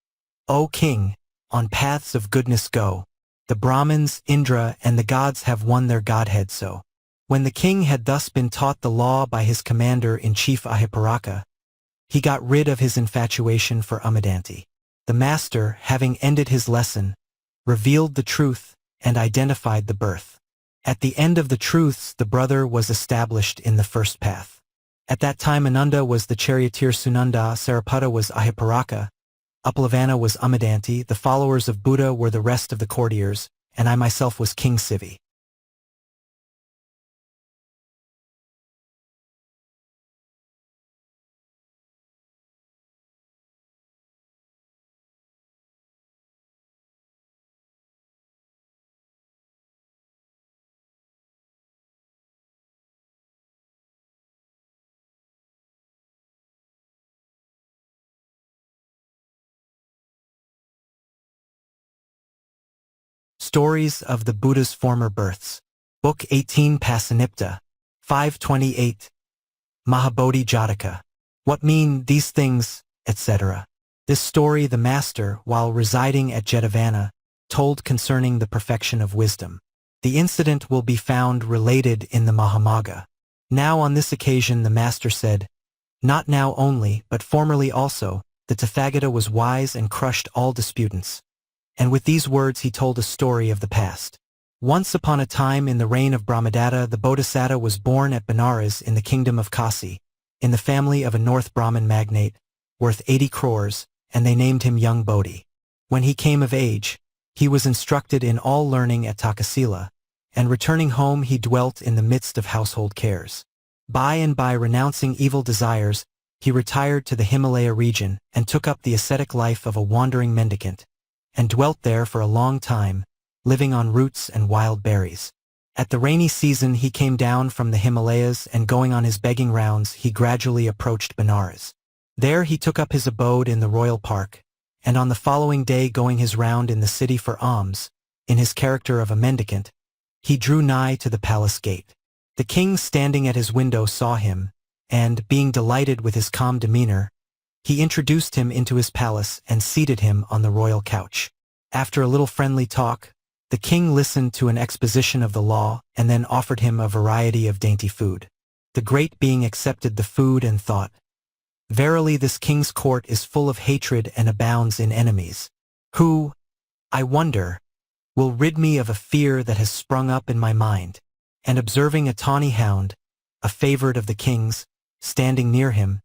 O king, on paths of goodness go. The Brahmins, Indra, and the gods have won their godhead so. When the king had thus been taught the law by his commander-in-chief Ahipparaka, he got rid of his infatuation for Ummadanti. The master, having ended his lesson, revealed the truth and identified the birth. At the end of the truths, the brother was established in the first path. At that time Ananda was the charioteer, Sunanda, Sariputta was Ahipparaka, Uppalavanna was Ummadanti, the followers of Buddha were the rest of the courtiers, and I myself was King Sivi. Stories of the Buddha's Former Births. Book 18 Pasanipta, 528. Mahabodhi Jataka. What mean these things, etc. This story the master, while residing at Jetavana, told concerning the perfection of wisdom. The incident will be found related in the Mahamagga. Now on this occasion the master said, not now only, but formerly also, the Tathagata was wise and crushed all disputants. And with these words he told a story of the past. Once upon a time in the reign of Brahmadatta, the Bodhisattva was born at Benares in the kingdom of Kasi, in the family of a North Brahmin magnate, worth 80 crores, and they named him Young Bodhi. When he came of age, he was instructed in all learning at Takasila, and returning home he dwelt in the midst of household cares. By and by renouncing evil desires, he retired to the Himalaya region and took up the ascetic life of a wandering mendicant, and dwelt there for a long time, living on roots and wild berries. At the rainy season he came down from the Himalayas, and going on his begging rounds he gradually approached Benares. There he took up his abode in the royal park, and on the following day, going his round in the city for alms, in his character of a mendicant, he drew nigh to the palace gate. The king standing at his window saw him, and, being delighted with his calm demeanor, he introduced him into his palace and seated him on the royal couch. After a little friendly talk, the king listened to an exposition of the law and then offered him a variety of dainty food. The great being accepted the food and thought, "Verily this king's court is full of hatred and abounds in enemies. Who, I wonder, will rid me of a fear that has sprung up in my mind?" And observing a tawny hound, a favorite of the king's, standing near him,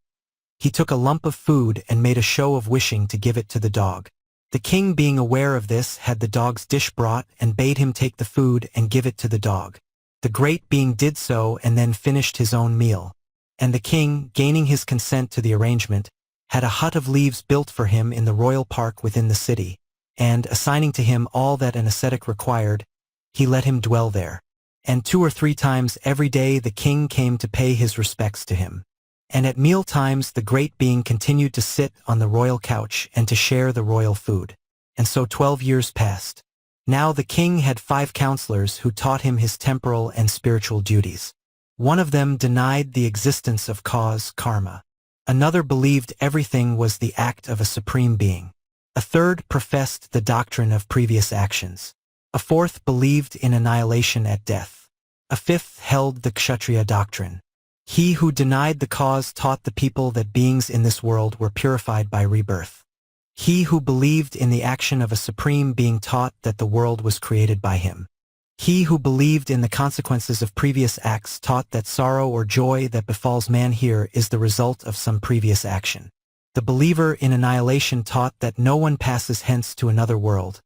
he took a lump of food and made a show of wishing to give it to the dog. The king, being aware of this, had the dog's dish brought and bade him take the food and give it to the dog. The great being did so and then finished his own meal. And the king, gaining his consent to the arrangement, had a hut of leaves built for him in the royal park within the city, and, assigning to him all that an ascetic required, he let him dwell there. And 2 or 3 times every day the king came to pay his respects to him. And at meal times the great being continued to sit on the royal couch and to share the royal food. And so 12 years passed. Now the king had 5 counselors who taught him his temporal and spiritual duties. One of them denied the existence of cause, karma. Another believed everything was the act of a supreme being. A third professed the doctrine of previous actions. A fourth believed in annihilation at death. A fifth held the Kshatriya doctrine. He who denied the cause taught the people that beings in this world were purified by rebirth. He who believed in the action of a supreme being taught that the world was created by him. He who believed in the consequences of previous acts taught that sorrow or joy that befalls man here is the result of some previous action. The believer in annihilation taught that no one passes hence to another world,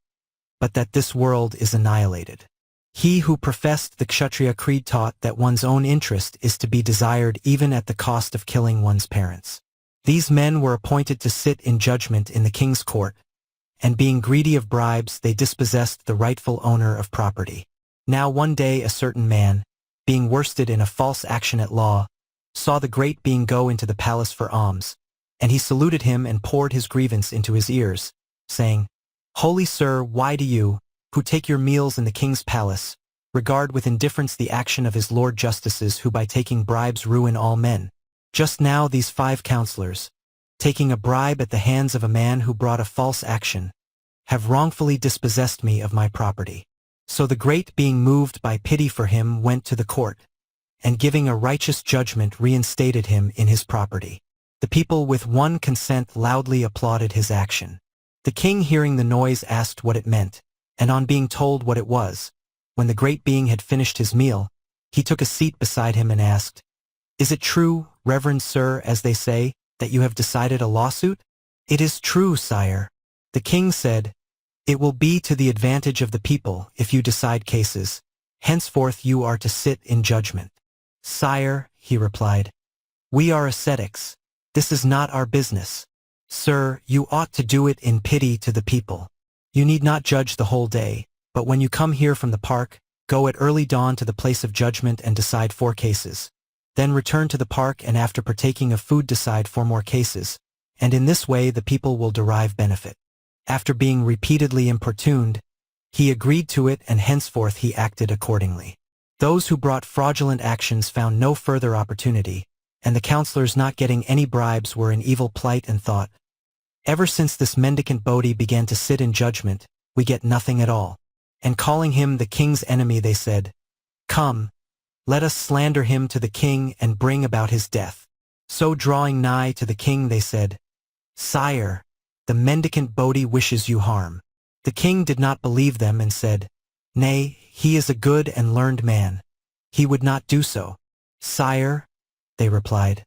but that this world is annihilated. He who professed the Kshatriya creed taught that one's own interest is to be desired even at the cost of killing one's parents. These men were appointed to sit in judgment in the king's court, and being greedy of bribes they dispossessed the rightful owner of property. Now one day a certain man, being worsted in a false action at law, saw the great being go into the palace for alms, and he saluted him and poured his grievance into his ears, saying, "Holy sir, why do you, who take your meals in the king's palace, regard with indifference the action of his lord justices who by taking bribes ruin all men? Just now these 5 counselors, taking a bribe at the hands of a man who brought a false action, have wrongfully dispossessed me of my property." So the great being, moved by pity for him, went to the court, and giving a righteous judgment reinstated him in his property. The people with one consent loudly applauded his action. The king, hearing the noise, asked what it meant, and on being told what it was, when the great being had finished his meal, he took a seat beside him and asked, "Is it true, reverend sir, as they say, that you have decided a lawsuit?" "It is true, sire." The king said, "It will be to the advantage of the people if you decide cases. Henceforth you are to sit in judgment." "Sire," he replied, "we are ascetics. This is not our business." "Sir, you ought to do it in pity to the people. You need not judge the whole day, but when you come here from the park, go at early dawn to the place of judgment and decide 4 cases. Then return to the park and after partaking of food decide 4 more cases, and in this way the people will derive benefit." After being repeatedly importuned, he agreed to it, and henceforth he acted accordingly. Those who brought fraudulent actions found no further opportunity, and the counselors, not getting any bribes, were in evil plight and thought, "Ever since this mendicant Bodhi began to sit in judgment, we get nothing at all." And calling him the king's enemy, they said, "Come, let us slander him to the king and bring about his death." So drawing nigh to the king they said, "Sire, the mendicant Bodhi wishes you harm." The king did not believe them and said, "Nay, he is a good and learned man. He would not do so." "Sire," they replied,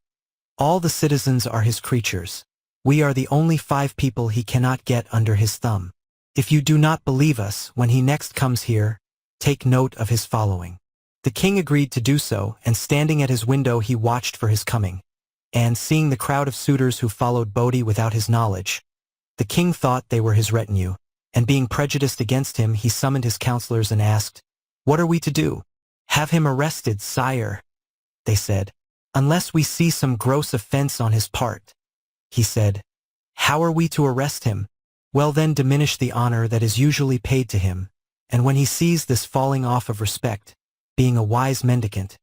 "all the citizens are his creatures. We are the only 5 people he cannot get under his thumb. If you do not believe us, when he next comes here, take note of his following." The king agreed to do so, and standing at his window he watched for his coming. And seeing the crowd of suitors who followed Bodhi without his knowledge, the king thought they were his retinue, and being prejudiced against him, he summoned his counselors and asked, "What are we to do?" Have him arrested, sire, they said. Unless we see some gross offense on his part. He said, how are we to arrest him? Well then diminish the honor that is usually paid to him, and when he sees this falling off of respect, being a wise mendicant,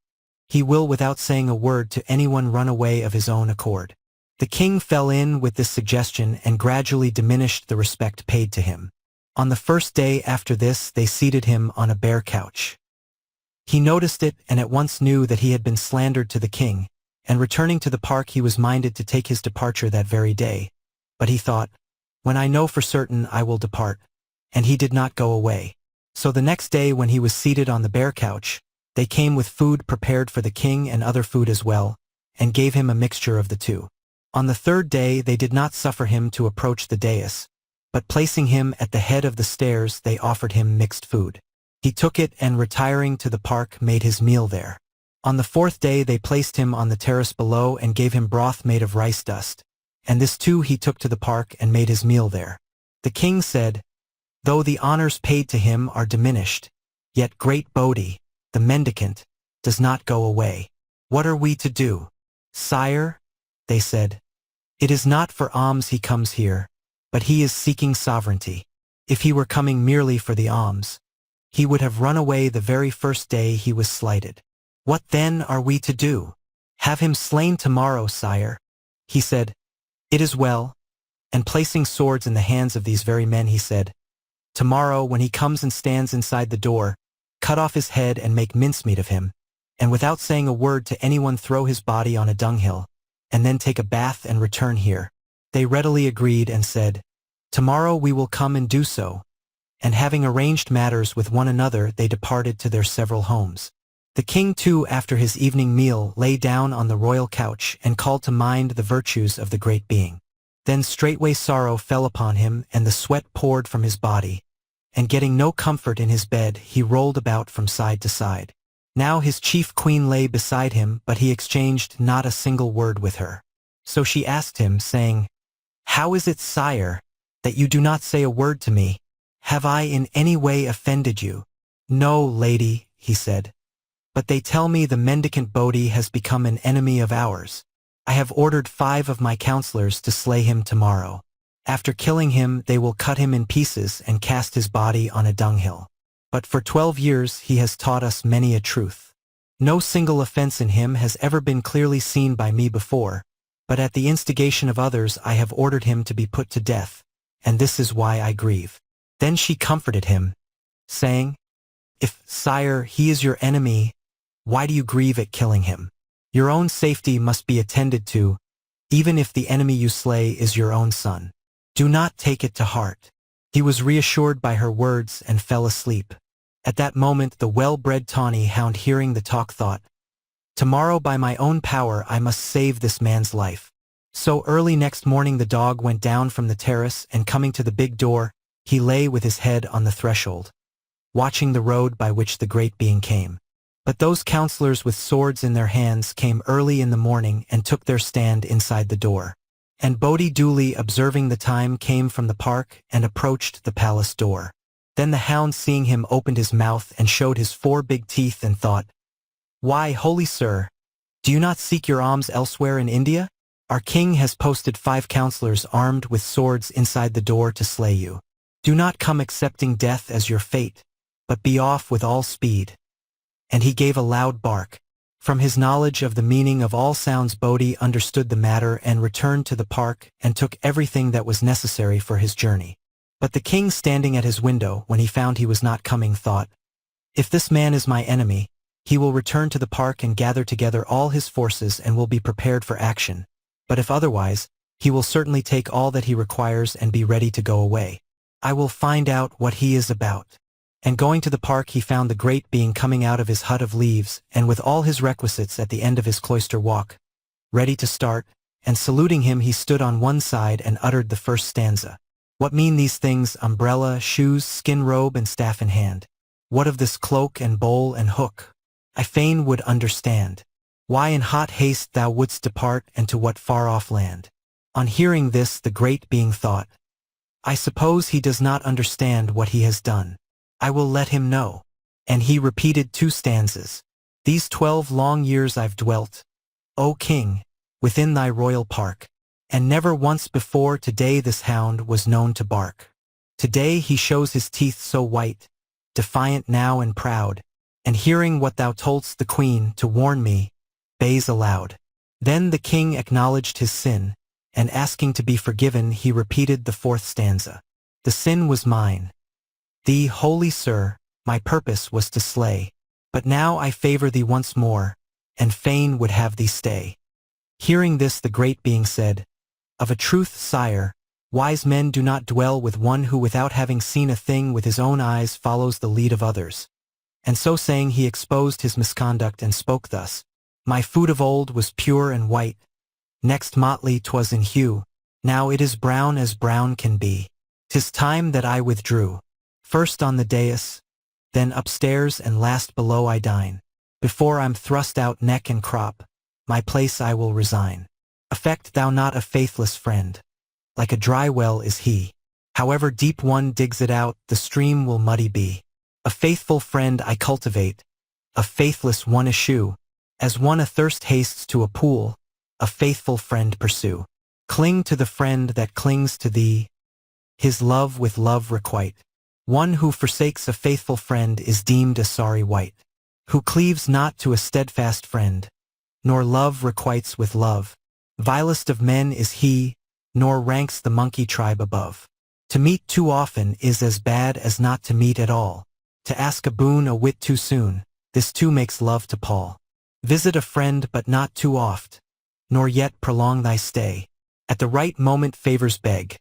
he will without saying a word to anyone run away of his own accord. The king fell in with this suggestion and gradually diminished the respect paid to him. On the first day after this they seated him on a bare couch. He noticed it and at once knew that he had been slandered to the king, and returning to the park he was minded to take his departure that very day. But he thought, when I know for certain I will depart, and he did not go away. So the next day when he was seated on the bare couch, they came with food prepared for the king and other food as well, and gave him a mixture of the two. On the third day they did not suffer him to approach the dais, but placing him at the head of the stairs they offered him mixed food. He took it and retiring to the park made his meal there. On the fourth day they placed him on the terrace below and gave him broth made of rice dust, and this too he took to the park and made his meal there. The king said, though the honors paid to him are diminished, yet great Bodhi, the mendicant, does not go away. What are we to do? Sire, they said, it is not for alms he comes here, but he is seeking sovereignty. If he were coming merely for the alms, he would have run away the very first day he was slighted. What then are we to do? Have him slain tomorrow, sire. He said, it is well. And placing swords in the hands of these very men he said, tomorrow when he comes and stands inside the door, cut off his head and make mincemeat of him, and without saying a word to anyone throw his body on a dunghill, and then take a bath and return here. They readily agreed and said, tomorrow we will come and do so. And having arranged matters with one another they departed to their several homes. The king too after his evening meal lay down on the royal couch and called to mind the virtues of the great being. Then straightway sorrow fell upon him and the sweat poured from his body, and getting no comfort in his bed he rolled about from side to side. Now his chief queen lay beside him but he exchanged not a single word with her. So she asked him, saying, how is it, sire, that you do not say a word to me? Have I in any way offended you? No, lady, he said. But they tell me the mendicant Bodhi has become an enemy of ours. I have ordered 5 of my counselors to slay him tomorrow. After killing him they will cut him in pieces and cast his body on a dunghill. But for 12 years he has taught us many a truth. No single offense in him has ever been clearly seen by me before, but at the instigation of others I have ordered him to be put to death, and this is why I grieve. Then she comforted him, saying, if, sire, he is your enemy, why do you grieve at killing him? Your own safety must be attended to, even if the enemy you slay is your own son. Do not take it to heart. He was reassured by her words and fell asleep. At that moment the well-bred tawny hound hearing the talk thought, tomorrow by my own power I must save this man's life. So early next morning the dog went down from the terrace and coming to the big door, he lay with his head on the threshold, watching the road by which the great being came. But those counselors with swords in their hands came early in the morning and took their stand inside the door. And Bodhi duly observing the time came from the park and approached the palace door. Then the hound seeing him opened his mouth and showed his 4 big teeth and thought, why, holy sir, do you not seek your alms elsewhere in India? Our king has posted 5 counselors armed with swords inside the door to slay you. Do not come accepting death as your fate, but be off with all speed. And he gave a loud bark. From his knowledge of the meaning of all sounds Bodhi understood the matter and returned to the park and took everything that was necessary for his journey. But the king standing at his window when he found he was not coming thought, if this man is my enemy, he will return to the park and gather together all his forces and will be prepared for action. But if otherwise, he will certainly take all that he requires and be ready to go away. I will find out what he is about. And going to the park he found the great being coming out of his hut of leaves and with all his requisites at the end of his cloister walk, ready to start, and saluting him he stood on one side and uttered the first stanza. What mean these things, umbrella, shoes, skin robe and staff in hand? What of this cloak and bowl and hook? I fain would understand. Why in hot haste thou wouldst depart and to what far-off land? On hearing this the great being thought, I suppose he does not understand what he has done. I will let him know. And he repeated 2 stanzas. These 12 long years I've dwelt, O king, within thy royal park, and never once before today this hound was known to bark. Today he shows his teeth so white, defiant now and proud, and hearing what thou toldst the queen to warn me, bays aloud. Then the king acknowledged his sin, and asking to be forgiven he repeated the 4th stanza. The sin was mine. Thee, holy sir, my purpose was to slay, but now I favor thee once more, and fain would have thee stay. Hearing this the great being said, Of a truth, sire, wise men do not dwell with one who without having seen a thing with his own eyes follows the lead of others. And so saying he exposed his misconduct and spoke thus, My food of old was pure and white, next motley 'twas in hue, now it is brown as brown can be. 'Tis time that I withdrew, first on the dais, then upstairs and last below I dine. Before I'm thrust out neck and crop, my place I will resign. Affect thou not a faithless friend, like a dry well is he. However deep one digs it out, the stream will muddy be. A faithful friend I cultivate, a faithless one eschew. As one athirst hastes to a pool, a faithful friend pursue. Cling to the friend that clings to thee, his love with love requite. One who forsakes a faithful friend is deemed a sorry wight. Who cleaves not to a steadfast friend, nor love requites with love. Vilest of men is he, nor ranks the monkey tribe above. To meet too often is as bad as not to meet at all. To ask a boon a whit too soon, this too makes love to pall. Visit a friend but not too oft, nor yet prolong thy stay. At the right moment favors beg,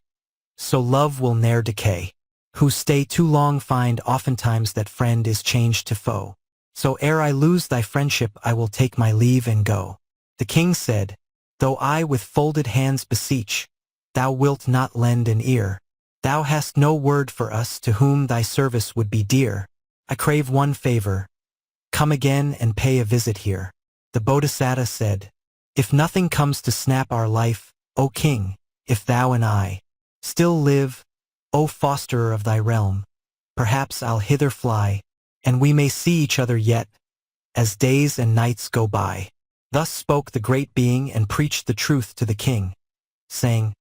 so love will ne'er decay. Who stay too long find oftentimes that friend is changed to foe. So ere I lose thy friendship I will take my leave and go. The king said, Though I with folded hands beseech, thou wilt not lend an ear. Thou hast no word for us to whom thy service would be dear. I crave one favor. Come again and pay a visit here. The Bodhisattva said, If nothing comes to snap our life, O king, if thou and I still live, O fosterer of thy realm, perhaps I'll hither fly, and we may see each other yet, as days and nights go by. Thus spoke the great being and preached the truth to the king, saying,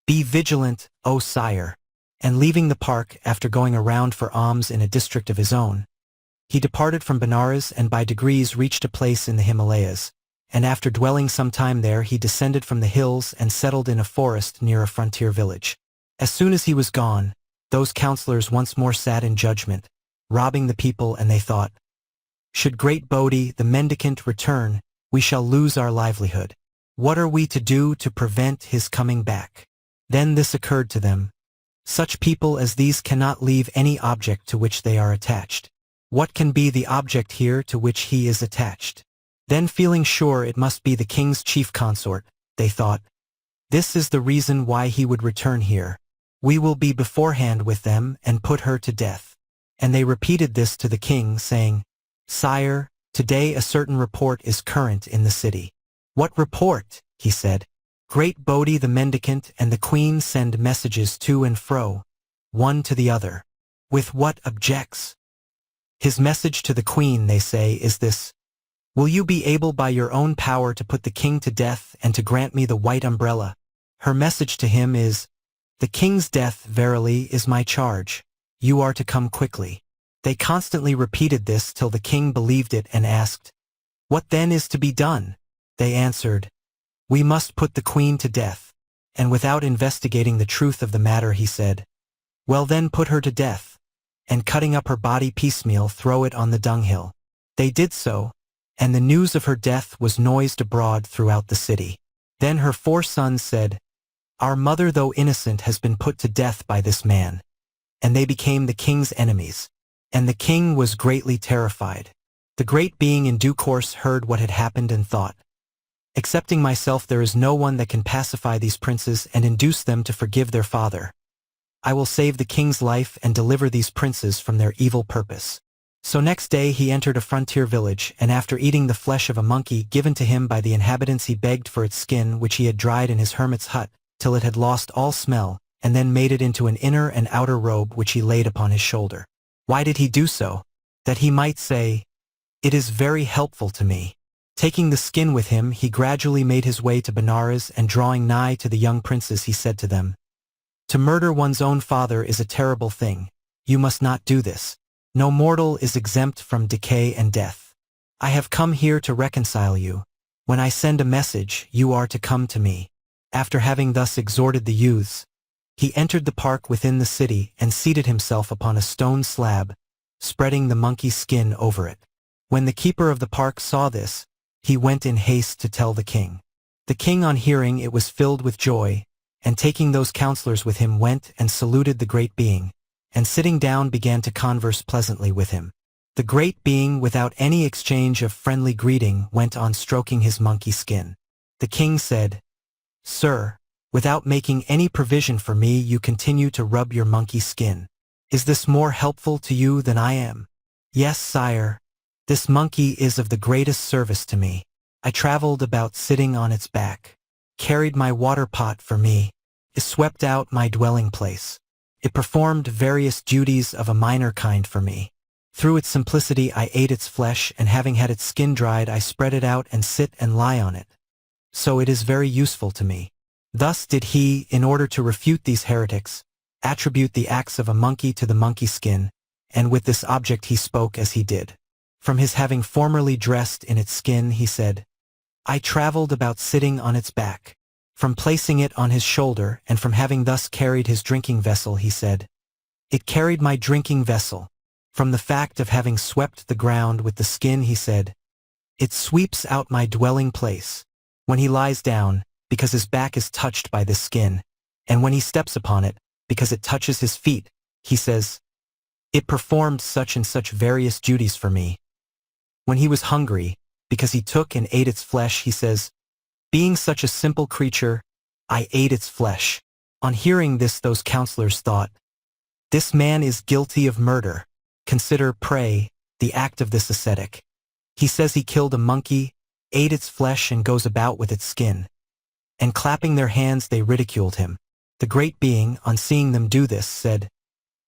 Be vigilant, O sire. And leaving the park after going around for alms in a district of his own, he departed from Benares and by degrees reached a place in the Himalayas, and after dwelling some time there he descended from the hills and settled in a forest near a frontier village. As soon as he was gone, those counselors once more sat in judgment, robbing the people, and they thought, Should great Bodhi, the mendicant, return, we shall lose our livelihood. What are we to do to prevent his coming back? Then this occurred to them. Such people as these cannot leave any object to which they are attached. What can be the object here to which he is attached? Then feeling sure it must be the king's chief consort, they thought, This is the reason why he would return here. We will be beforehand with them and put her to death. And they repeated this to the king, saying, Sire, today a certain report is current in the city. What report? He said. Great Bodhi the mendicant and the queen send messages to and fro, one to the other. With what objects? His message to the queen, they say, is this. Will you be able by your own power to put the king to death and to grant me the white umbrella? Her message to him is, The king's death, verily, is my charge. You are to come quickly. They constantly repeated this till the king believed it and asked, What then is to be done? They answered, We must put the queen to death. And without investigating the truth of the matter he said, Well then put her to death, and cutting up her body piecemeal throw it on the dunghill. They did so, and the news of her death was noised abroad throughout the city. Then her 4 sons said, Our mother, though innocent, has been put to death by this man. And they became the king's enemies. And the king was greatly terrified. The great being in due course heard what had happened and thought, Excepting myself there is no one that can pacify these princes and induce them to forgive their father. I will save the king's life and deliver these princes from their evil purpose. So next day he entered a frontier village, and after eating the flesh of a monkey given to him by the inhabitants he begged for its skin, which he had dried in his hermit's hut, till it had lost all smell, and then made it into an inner and outer robe which he laid upon his shoulder. Why did he do so? that he might say, "It is very helpful to me." Taking the skin with him, he gradually made his way to Benares, and drawing nigh to the young princes he said to them, "To murder one's own father is a terrible thing. You must not do this. No mortal is exempt from decay and death. I have come here to reconcile you. When I send a message, you are to come to me." After having thus exhorted the youths, he entered the park within the city and seated himself upon a stone slab, spreading the monkey's skin over it. When the keeper of the park saw this, he went in haste to tell the king. The king, on hearing it, was filled with joy, and taking those counselors with him, went and saluted the great being, and sitting down began to converse pleasantly with him. The great being, without any exchange of friendly greeting, went on stroking his monkey skin. The king said, "Sir, without making any provision for me, you continue to rub your monkey skin. Is this more helpful to you than I am?" "Yes, sire. This monkey is of the greatest service to me. I traveled about sitting on its back, carried my water pot for me, it swept out my dwelling place. It performed various duties of a minor kind for me. Through its simplicity I ate its flesh, and having had its skin dried, I spread it out and sit and lie on it. So it is very useful to me." Thus did he, in order to refute these heretics, attribute the acts of a monkey to the monkey skin, and with this object he spoke as he did. From his having formerly dressed in its skin, he said, "I traveled about sitting on its back." From placing it on his shoulder, and from having thus carried his drinking vessel, he said, "It carried my drinking vessel." From the fact of having swept the ground with the skin, he said, "It sweeps out my dwelling place." When he lies down, because his back is touched by this skin, and when he steps upon it, because it touches his feet, he says, "It performed such and such various duties for me." When he was hungry, because he took and ate its flesh, he says, "Being such a simple creature, I ate its flesh." On hearing this, those counselors thought, "This man is guilty of murder. Consider, pray, the act of this ascetic. He says he killed a monkey, ate its flesh, and goes about with its skin." And clapping their hands, they ridiculed him. The great being, on seeing them do this, said,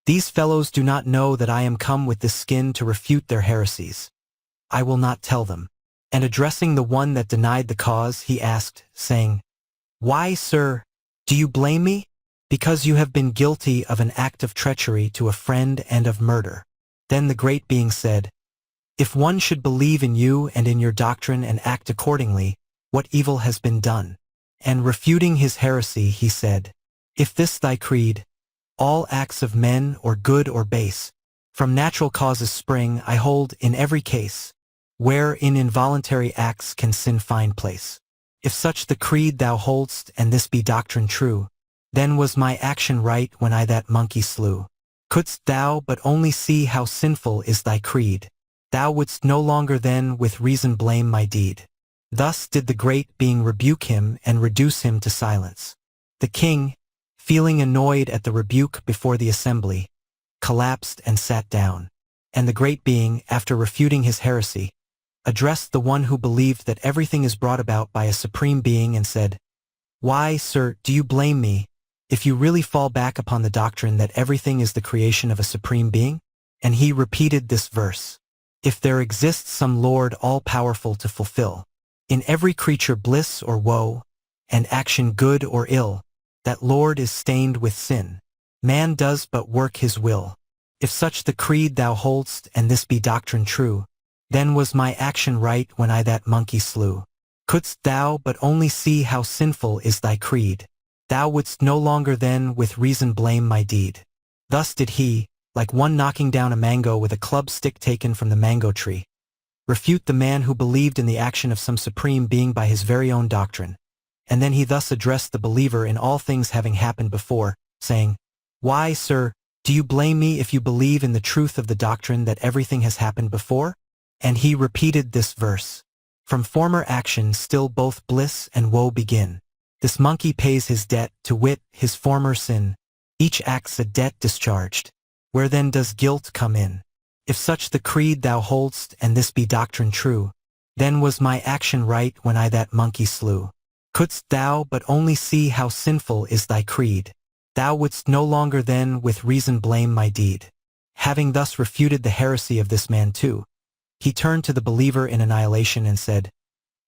"These fellows do not know that I am come with this skin to refute their heresies. I will not tell them." And addressing the one that denied the cause, he asked, saying, "Why, sir, do you blame me?" "Because you have been guilty of an act of treachery to a friend and of murder." Then the great being said, "If one should believe in you and in your doctrine and act accordingly, what evil has been done?" And refuting his heresy, he said, "If this thy creed, all acts of men, or good or base, from natural causes spring, I hold in every case, where in involuntary acts can sin find place. If such the creed thou hold'st, and this be doctrine true, then was my action right when I that monkey slew. Couldst thou but only see how sinful is thy creed, thou wouldst no longer then with reason blame my deed." Thus did the great being rebuke him and reduce him to silence. The king, feeling annoyed at the rebuke before the assembly, collapsed and sat down. And the great being, after refuting his heresy, addressed the one who believed that everything is brought about by a supreme being, and said, "Why, sir, do you blame me, if you really fall back upon the doctrine that everything is the creation of a supreme being?" And he repeated this verse, "If there exists some Lord all-powerful to fulfill in every creature bliss or woe, and action good or ill, that Lord is stained with sin. Man does but work his will. If such the creed thou hold'st, and this be doctrine true, then was my action right when I that monkey slew. Couldst thou but only see how sinful is thy creed, thou wouldst no longer then with reason blame my deed." Thus did he, like one knocking down a mango with a club stick taken from the mango tree, refute the man who believed in the action of some supreme being by his very own doctrine. And then he thus addressed the believer in all things having happened before, saying, "Why, sir, do you blame me if you believe in the truth of the doctrine that everything has happened before?" And he repeated this verse, "From former action still both bliss and woe begin. This monkey pays his debt, to wit, his former sin. Each act's a debt discharged. Where then does guilt come in? If such the creed thou hold'st, and this be doctrine true, then was my action right when I that monkey slew. Couldst thou but only see how sinful is thy creed, thou wouldst no longer then with reason blame my deed." Having thus refuted the heresy of this man too, he turned to the believer in annihilation and said,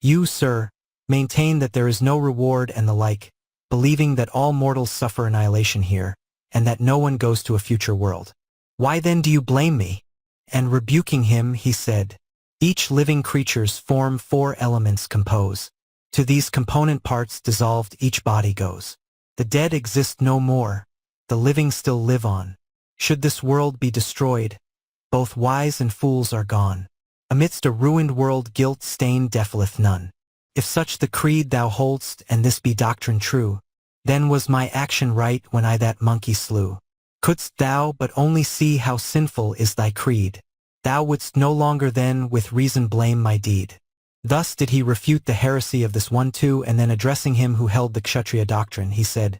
"You, sir, maintain that there is no reward and the like, believing that all mortals suffer annihilation here, and that no one goes to a future world. Why then do you blame me?" And rebuking him, he said, "Each living creature's form 4 elements compose. To these component parts dissolved each body goes. The dead exist no more, the living still live on. Should this world be destroyed, both wise and fools are gone. Amidst a ruined world guilt-stained defileth none. If such the creed thou hold'st and this be doctrine true, then was my action right when I that monkey slew. Couldst thou but only see how sinful is thy creed, thou wouldst no longer then with reason blame my deed." Thus did he refute the heresy of this one too, and then addressing him who held the Kshatriya doctrine, he said,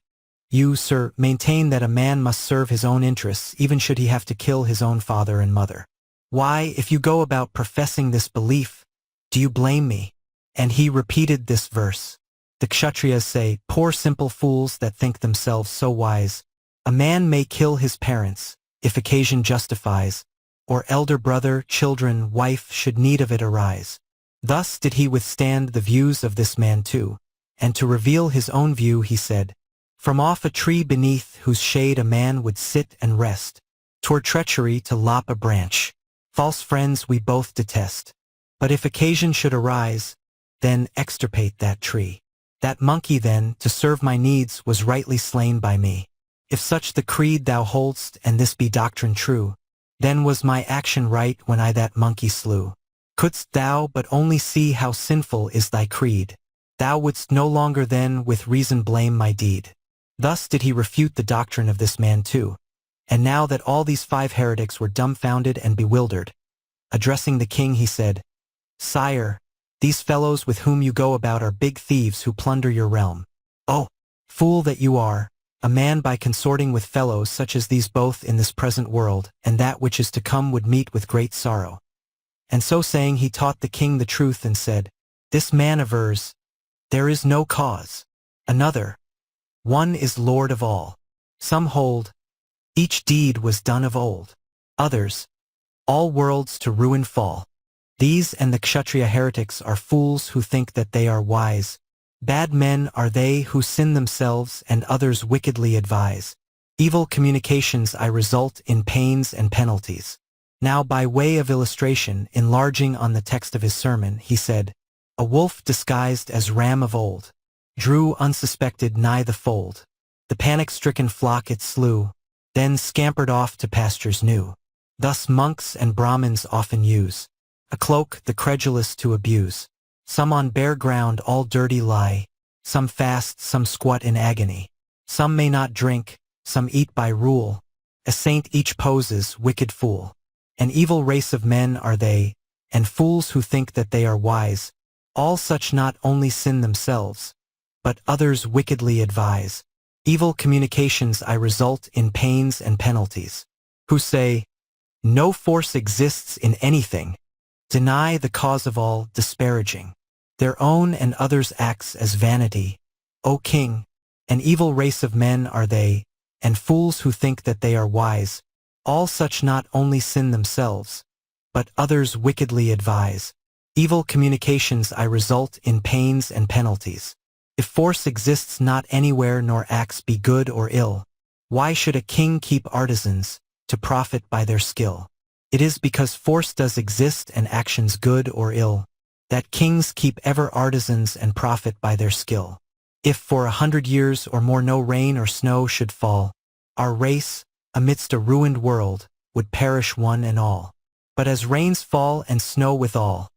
"You, sir, maintain that a man must serve his own interests even should he have to kill his own father and mother. Why, if you go about professing this belief, do you blame me?" And he repeated this verse. The Kshatriyas say, "Poor simple fools that think themselves so wise. A man may kill his parents, if occasion justifies, or elder brother, children, wife should need of it arise." Thus did he withstand the views of this man too, and to reveal his own view he said, "From off a tree beneath whose shade a man would sit and rest, 'twere treachery to lop a branch. False friends we both detest. But if occasion should arise, then extirpate that tree. That monkey then, to serve my needs, was rightly slain by me. If such the creed thou hold'st and this be doctrine true, then was my action right when I that monkey slew. Couldst thou but only see how sinful is thy creed, thou wouldst no longer then with reason blame my deed." Thus did he refute the doctrine of this man too. And now that all these 5 heretics were dumbfounded and bewildered, addressing the king he said, "Sire, these fellows with whom you go about are big thieves who plunder your realm. Oh, fool that you are, a man by consorting with fellows such as these both in this present world and that which is to come would meet with great sorrow." And so saying he taught the king the truth and said, "This man avers, there is no cause. Another, one is Lord of all. Some hold, each deed was done of old. Others, all worlds to ruin fall. These and the Kshatriya heretics are fools who think that they are wise. Bad men are they who sin themselves and others wickedly advise. Evil communications I result in pains and penalties." Now by way of illustration, enlarging on the text of his sermon, he said, "A wolf disguised as ram of old, drew unsuspected nigh the fold. The panic-stricken flock it slew, then scampered off to pastures new. Thus monks and Brahmins often use a cloak the credulous to abuse. Some on bare ground all dirty lie, some fast, some squat in agony. Some may not drink, some eat by rule. A saint each poses, wicked fool. An evil race of men are they, and fools who think that they are wise. All such not only sin themselves, but others wickedly advise. Evil communications I result in pains and penalties. Who say, no force exists in anything, deny the cause of all, disparaging their own and others' acts as vanity. O king, an evil race of men are they, and fools who think that they are wise. All such not only sin themselves, but others wickedly advise. Evil communications I result in pains and penalties. If force exists not anywhere nor acts be good or ill, why should a king keep artisans, to profit by their skill? It is because force does exist and actions good or ill, that kings keep ever artisans and profit by their skill. If for 100 years or more no rain or snow should fall, our race, amidst a ruined world, would perish one and all. But as rains fall and snow withal,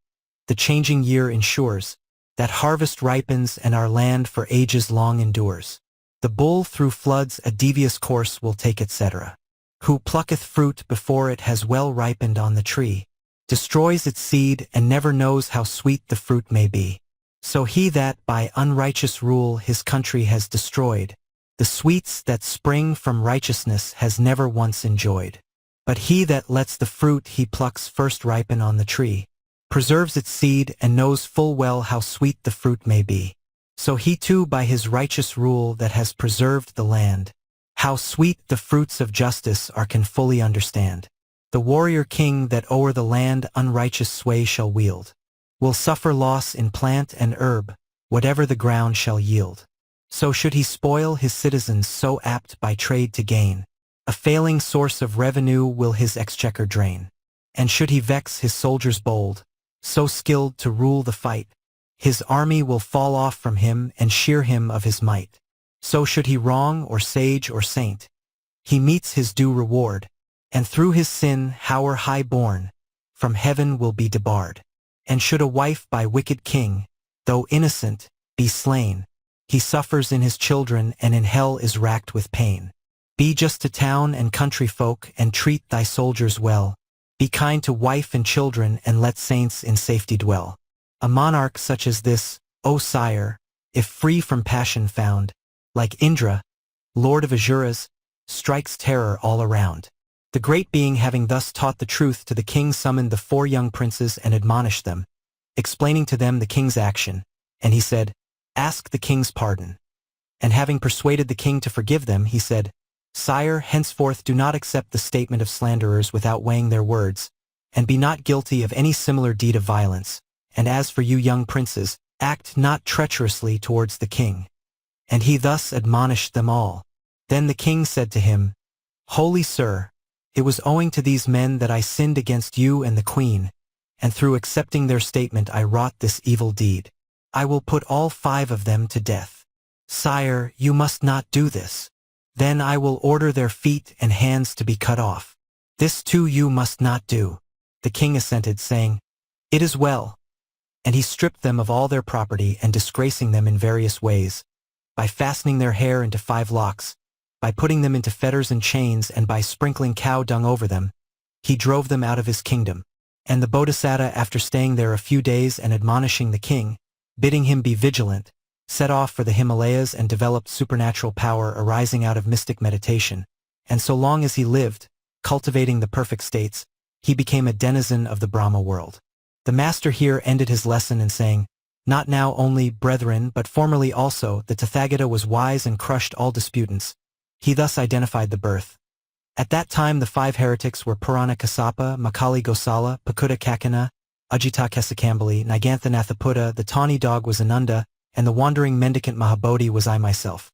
the changing year ensures that harvest ripens and our land for ages long endures. The bull through floods a devious course will take, etc. Who plucketh fruit before it has well ripened on the tree, destroys its seed and never knows how sweet the fruit may be. So he that by unrighteous rule his country has destroyed, the sweets that spring from righteousness has never once enjoyed. But he that lets the fruit he plucks first ripen on the tree, preserves its seed and knows full well how sweet the fruit may be. So he too by his righteous rule that has preserved the land, how sweet the fruits of justice are can fully understand. The warrior king that o'er the land unrighteous sway shall wield, will suffer loss in plant and herb, whatever the ground shall yield. So should he spoil his citizens so apt by trade to gain, a failing source of revenue will his exchequer drain. And should he vex his soldiers bold, so skilled to rule the fight, his army will fall off from him and shear him of his might. So should he wrong or sage or saint, he meets his due reward, and through his sin, however high born, from heaven will be debarred. And should a wife by wicked king, though innocent, be slain, he suffers in his children and in hell is racked with pain. Be just to town and country folk and treat thy soldiers well. Be kind to wife and children and let saints in safety dwell. A monarch such as this, O sire, if free from passion found, like Indra, lord of Asuras, strikes terror all around. The great being having thus taught the truth to the king summoned the 4 young princes and admonished them, explaining to them the king's action, and he said, "Ask the king's pardon." And having persuaded the king to forgive them, he said, "Sire, henceforth do not accept the statement of slanderers without weighing their words, and be not guilty of any similar deed of violence. And as for you young princes, act not treacherously towards the king." And he thus admonished them all. Then the king said to him, "Holy sir, it was owing to these men that I sinned against you and the queen, and through accepting their statement I wrought this evil deed. I will put all 5 of them to death. Sire, you must not do this. Then I will order their feet and hands to be cut off. This too you must not do." The king assented, saying, "It is well." And he stripped them of all their property and disgracing them in various ways, by fastening their hair into 5 locks, by putting them into fetters and chains, and by sprinkling cow dung over them, he drove them out of his kingdom. And the Bodhisattva, after staying there a few days and admonishing the king, bidding him be vigilant, set off for the Himalayas and developed supernatural power arising out of mystic meditation. And so long as he lived, cultivating the perfect states, he became a denizen of the Brahma world. The master here ended his lesson in saying, "Not now only, brethren, but formerly also, the Tathagata was wise and crushed all disputants." He thus identified the birth. At that time the 5 heretics were Purana Kassapa, Makali Gosala, Pakuta Kakana, Ajita Kesakambali, Nigantha Nathaputa, the tawny dog was Ananda, and the wandering mendicant Mahabodhi was I myself.